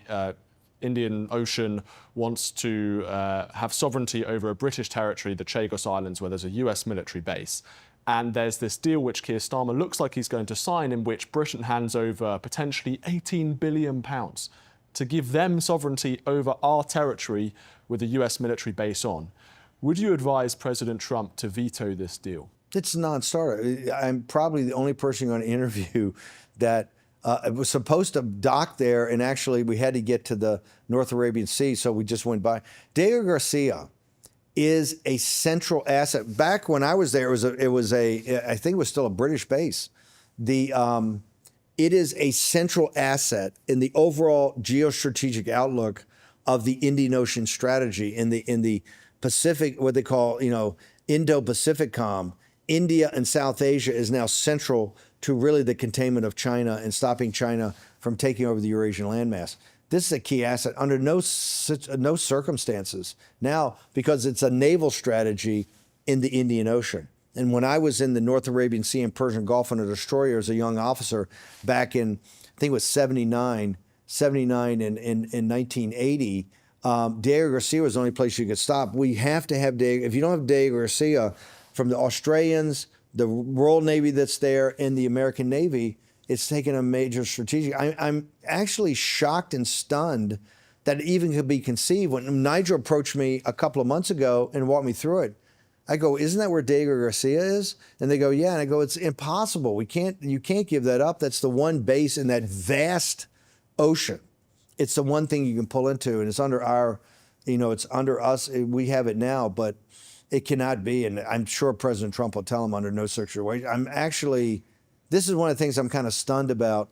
Indian Ocean wants to have sovereignty over a British territory, the Chagos Islands, where there's a US military base. And there's this deal which Keir Starmer looks like he's going to sign, in which Britain hands over potentially £18 billion to give them sovereignty over our territory with a US military base on. Would you advise President Trump to veto this deal? It's a non-starter. I'm probably the only person you're going to interview that was supposed to dock there, and actually we had to get to the North Arabian Sea, so we just went by. Diego Garcia is a central asset. Back when I was there, I think it was still a British base. It is a central asset in the overall geostrategic outlook of the Indian Ocean strategy in the Pacific, what they call, Indo-Pacific Com. India and South Asia is now central to really the containment of China and stopping China from taking over the Eurasian landmass. This is a key asset under no circumstances now, because it's a naval strategy in the Indian Ocean. And when I was in the North Arabian Sea and Persian Gulf on a destroyer as a young officer back in, I think it was 79 and 1980, Diego Garcia was the only place you could stop. We have to have Diego. If you don't have Diego Garcia, from the Australians, the Royal Navy that's there, and the American Navy, it's taken a major strategic. I'm actually shocked and stunned that it even could be conceived. When Nigel approached me a couple of months ago and walked me through it, I go, isn't that where Diego Garcia is? And they go, yeah. And I go, it's impossible. You can't give that up. That's the one base in that vast ocean. It's the one thing you can pull into, and it's under our, it's under us. We have it now, but it cannot be. And I'm sure President Trump will tell him under no situation. This is one of the things I'm kind of stunned about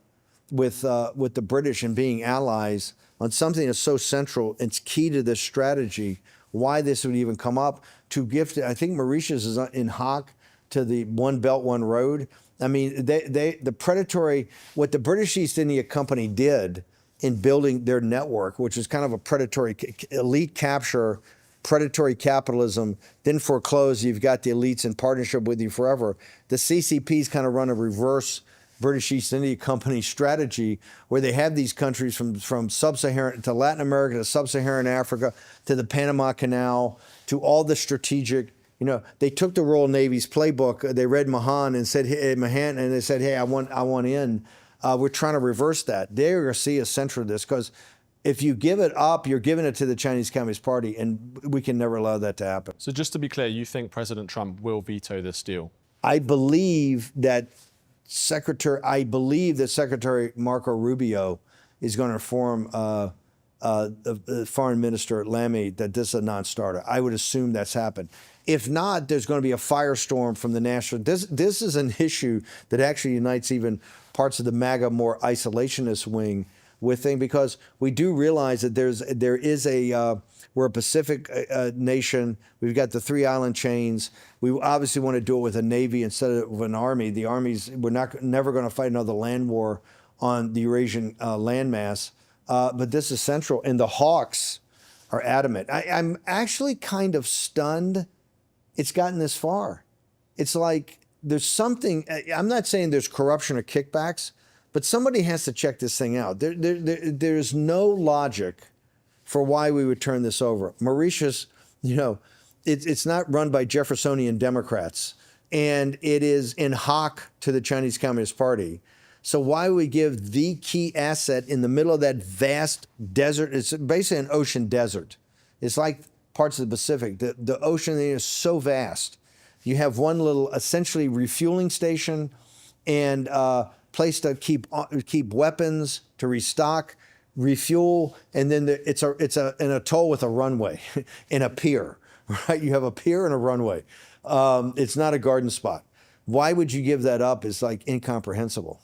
with the British and being allies on something that's so central. It's key to this strategy. Why this would even come up to gift. I think Mauritius is in hock to the One Belt, One Road. I mean, the predatory, what the British East India Company did in building their network, which is kind of a predatory elite capture, predatory capitalism, then foreclose, you've got the elites in partnership with you forever. The CCP's kind of run a reverse British East India Company strategy where they have these countries from sub-Saharan to Latin America to sub-Saharan Africa to the Panama Canal to all the strategic, they took the Royal Navy's playbook, they read Mahan and said, hey, and they said, hey, I want in. We're trying to reverse that. Diego Garcia is central to this, because if you give it up, you're giving it to the Chinese Communist Party, and we can never allow that to happen. So just to be clear, you think President Trump will veto this deal? I believe that Secretary Marco Rubio is going to inform the Foreign Minister Lamy that this is a non-starter. I would assume that's happened. If not, there's going to be a firestorm from the national. This is an issue that actually unites even parts of the MAGA more isolationist wing with thing, because we do realize that we're a Pacific nation. We've got the 3 island chains. We obviously want to do it with a navy instead of an army. We're never going to fight another land war on the Eurasian landmass. But this is central, and the hawks are adamant. I'm actually kind of stunned it's gotten this far. It's like there's something. I'm not saying there's corruption or kickbacks, but somebody has to check this thing out. There's no logic for why we would turn this over. Mauritius, it's not run by Jeffersonian Democrats, and it is in hock to the Chinese Communist Party. So why would we give the key asset in the middle of that vast desert? It's basically an ocean desert. It's like parts of the Pacific. The ocean is so vast. You have one little essentially refueling station and place to keep weapons, to restock, refuel, and then it's an atoll with a runway and a pier, right? You have a pier and a runway. It's not a garden spot. Why would you give that up? It's like incomprehensible.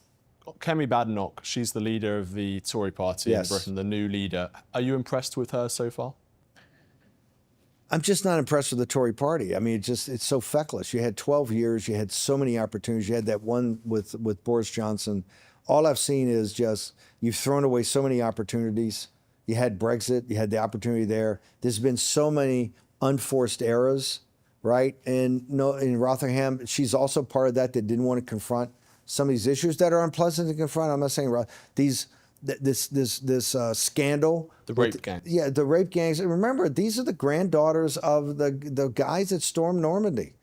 Kemi Badenoch, she's the leader of the Tory party in Britain, the new leader. Are you impressed with her so far? I'm just not impressed with the Tory party. I mean, it's so feckless. You had 12 years. You had so many opportunities. You had that one with Boris Johnson. All I've seen is just you've thrown away so many opportunities. You had Brexit. You had the opportunity there. There's been so many unforced errors, right? And in Rotherham, she's also part of that didn't want to confront some of these issues that are unpleasant to confront. I'm not saying this scandal. The rape gang. Yeah, the rape gangs. And remember, these are the granddaughters of the guys that stormed Normandy.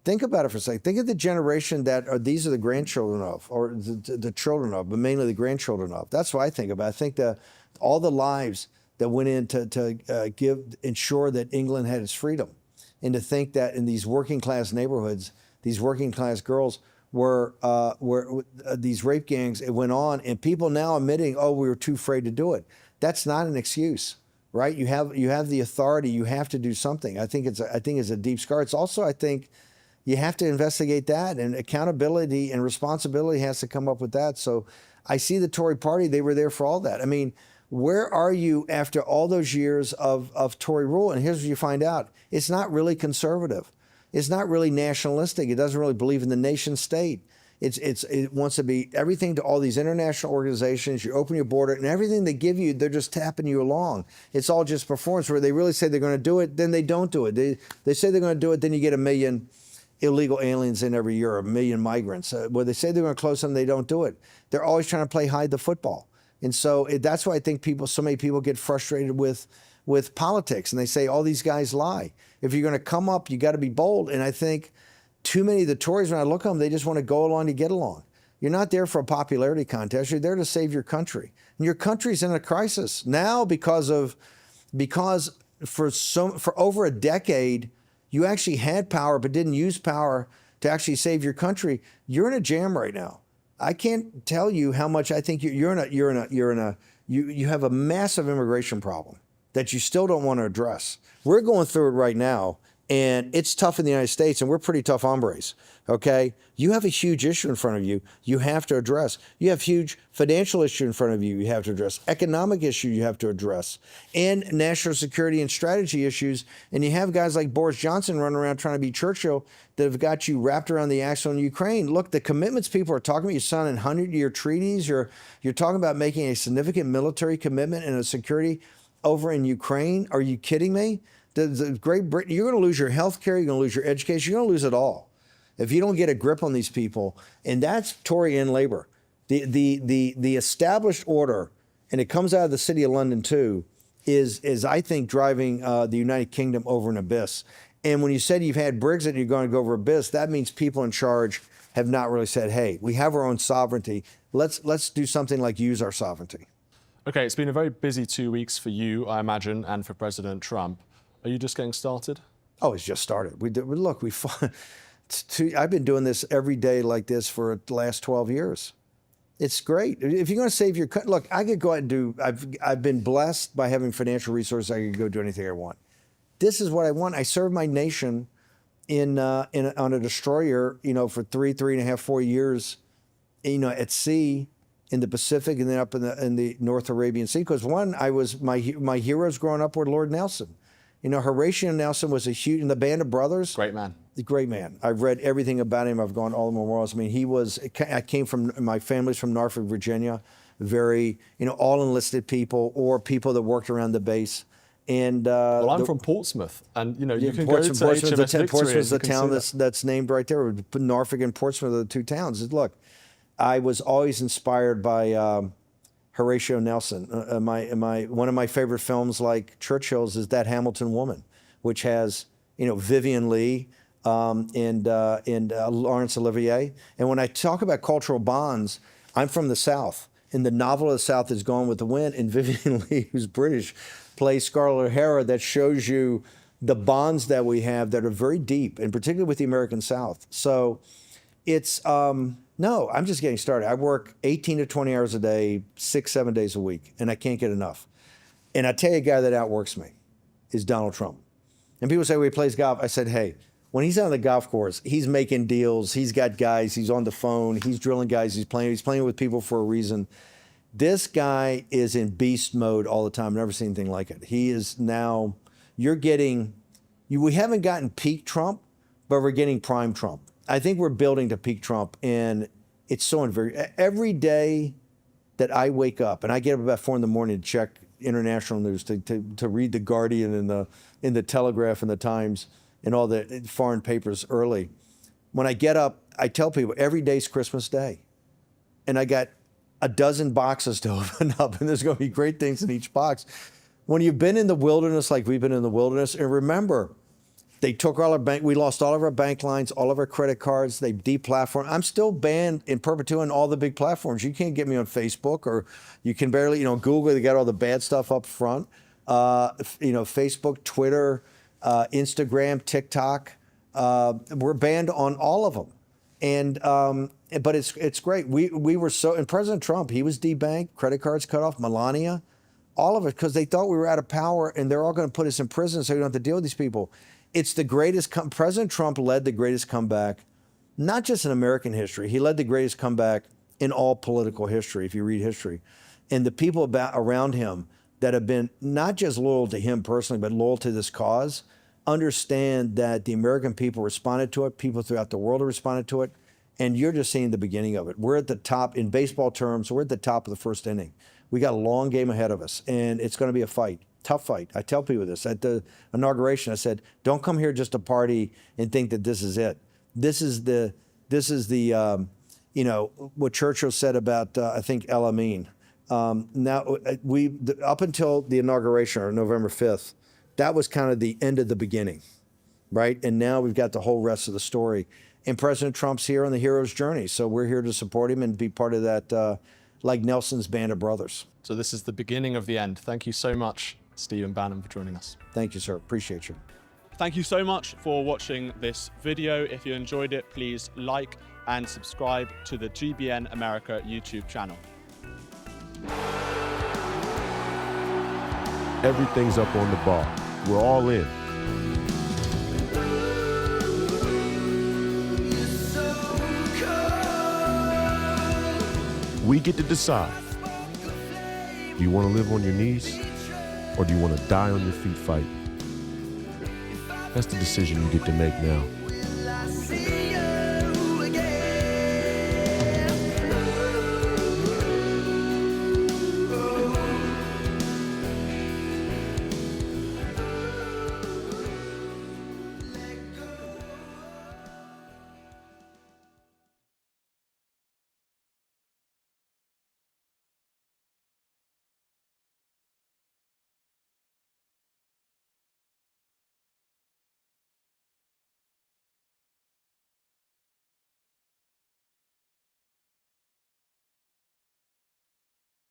Think about it for a second. Think of the generation these are the grandchildren of, or the children of, but mainly the grandchildren of. That's what I think about. I think that all the lives that went in to ensure that England had its freedom, and to think that in these working class neighborhoods, these working class girls were these rape gangs. It went on, and people now admitting, oh, we were too afraid to do it. That's not an excuse, right? You have the authority. You have to do something. I think it's a deep scar. It's also, I think, you have to investigate that, and accountability and responsibility has to come up with that. So I see the Tory party, they were there for all that. I mean, where are you after all those years of Tory rule? And here's what you find out. It's not really conservative. It's not really nationalistic. It doesn't really believe in the nation state. It wants to be everything to all these international organizations. You open your border, and everything they give you, they're just tapping you along. It's all just performance. Where they really say they're going to do it, then they don't do it. They say they're going to do it, then you get 1 million illegal aliens in every year, 1 million migrants. Where they say they're going to close them, they don't do it. They're always trying to play hide the football. And so that's why I think so many people get frustrated with politics, and they say all these guys lie. If you're going to come up, you got to be bold. And I think too many of the Tories, when I look at them, they just want to go along to get along. You're not there for a popularity contest. You're there to save your country. And your country's in a crisis now because for over a decade, you actually had power but didn't use power to actually save your country. You're in a jam right now. I can't tell you how much I think you have a massive immigration problem that you still don't want to address. We're going through it right now, and it's tough in the United States, and we're pretty tough hombres, okay? You have a huge issue in front of you have to address. You have huge financial issue in front of you have to address. Economic issue you have to address. And national security and strategy issues. And you have guys like Boris Johnson running around trying to be Churchill that have got you wrapped around the axle in Ukraine. Look, the commitments people are talking about, you signing 100-year treaties, you're talking about making a significant military commitment and a security over in Ukraine. Are you kidding me? The Great Britain, you're going to lose your health care, you're going to lose your education, you're going to lose it all if you don't get a grip on these people. And that's Tory and Labour. The established order, and it comes out of the City of London too, is I think driving the United Kingdom over an abyss. And when you said you've had Brexit and you're going to go over abyss, that means people in charge have not really said, hey, we have our own sovereignty. Let's do something like use our sovereignty. Okay, it's been a very busy 2 weeks for you, I imagine, and for President Trump. Are you just getting started? Oh, it's just started. I've been doing this every day like this for the last 12 years. It's great. If you're going to save your country, look, I could go out and do, I've been blessed by having financial resources. I could go do anything I want. This is what I want. I served my nation on a destroyer, for 3.5, 4 years, at sea in the Pacific, and then up in the North Arabian Sea. Because my heroes growing up were Lord Nelson. Horatio Nelson was in the Band of Brothers. Great man. The great man. I've read everything about him. I've gone all the memorials. I mean, I came from, my family's from Norfolk, Virginia. Very, all enlisted people or people that worked around the base. And well, I'm from Portsmouth, and you can go to Portsmouth's the town that's named right there. Norfolk and Portsmouth are the two towns. Look, I was always inspired by Horatio Nelson. One of my favorite films, like Churchill's, is That Hamilton Woman, which has Vivian Leigh and Laurence Olivier. And when I talk about cultural bonds, I'm from the South, and the novel of the South is Gone with the Wind, and Vivian Leigh, who's British, plays Scarlett O'Hara. That shows you the bonds that we have that are very deep, and particularly with the American South. So it's no, I'm just getting started. I work 18 to 20 hours a day, 6-7 days a week, and I can't get enough. And I tell you, a guy that outworks me is Donald Trump. And people say, well, he plays golf. I said, hey, when he's on the golf course, he's making deals. He's got guys. He's on the phone. He's drilling guys. He's playing with people for a reason. This guy is in beast mode all the time. I've never seen anything like it. He is now, we haven't gotten peak Trump, but we're getting prime Trump. I think we're building to peak Trump, and it's so every day that I wake up, and I get up about 4 a.m. to check international news, to read the Guardian and the Telegraph and the Times and all the foreign papers early. When I get up, I tell people every day's Christmas Day, and I got a dozen boxes to open up, and there's going to be great things in each box. When you've been in the wilderness like we've been in the wilderness, and remember, they took all our bank, we lost all of our bank lines, all of our credit cards, they deplatformed. I'm still banned in perpetuity on all the big platforms. You can't get me on Facebook, or you can barely, Google, they got all the bad stuff up front. Facebook, Twitter, Instagram, TikTok, we're banned on all of them. And but it's great. We were so, and President Trump, he was debanked, credit cards cut off, Melania, all of it, because they thought we were out of power and they're all going to put us in prison so we don't have to deal with these people. It's the greatest, President Trump led the greatest comeback, not just in American history, he led the greatest comeback in all political history, if you read history. And the people around him that have been not just loyal to him personally, but loyal to this cause, understand that the American people responded to it, people throughout the world have responded to it, and you're just seeing the beginning of it. We're at the top, in baseball terms, we're at the top of the first inning. We got a long game ahead of us, and it's going to be a fight, tough fight. I tell people this. At the inauguration, I said, don't come here just to party and think that this is it. This is the what Churchill said about, I think, El Amin. Now, up until the inauguration, or November 5th, that was kind of the end of the beginning, right? And now we've got the whole rest of the story. And President Trump's here on the hero's journey, so we're here to support him and be part of that, like Nelson's band of brothers. So this is the beginning of the end. Thank you so much, Stephen Bannon, for joining us. Thank you, sir. Appreciate you. Thank you so much for watching this video. If you enjoyed it, please like and subscribe to the GBN America YouTube channel. Everything's up on the bar. We're all in. We get to decide. Do you want to live on your knees, or do you want to die on your feet fighting? That's the decision you get to make now.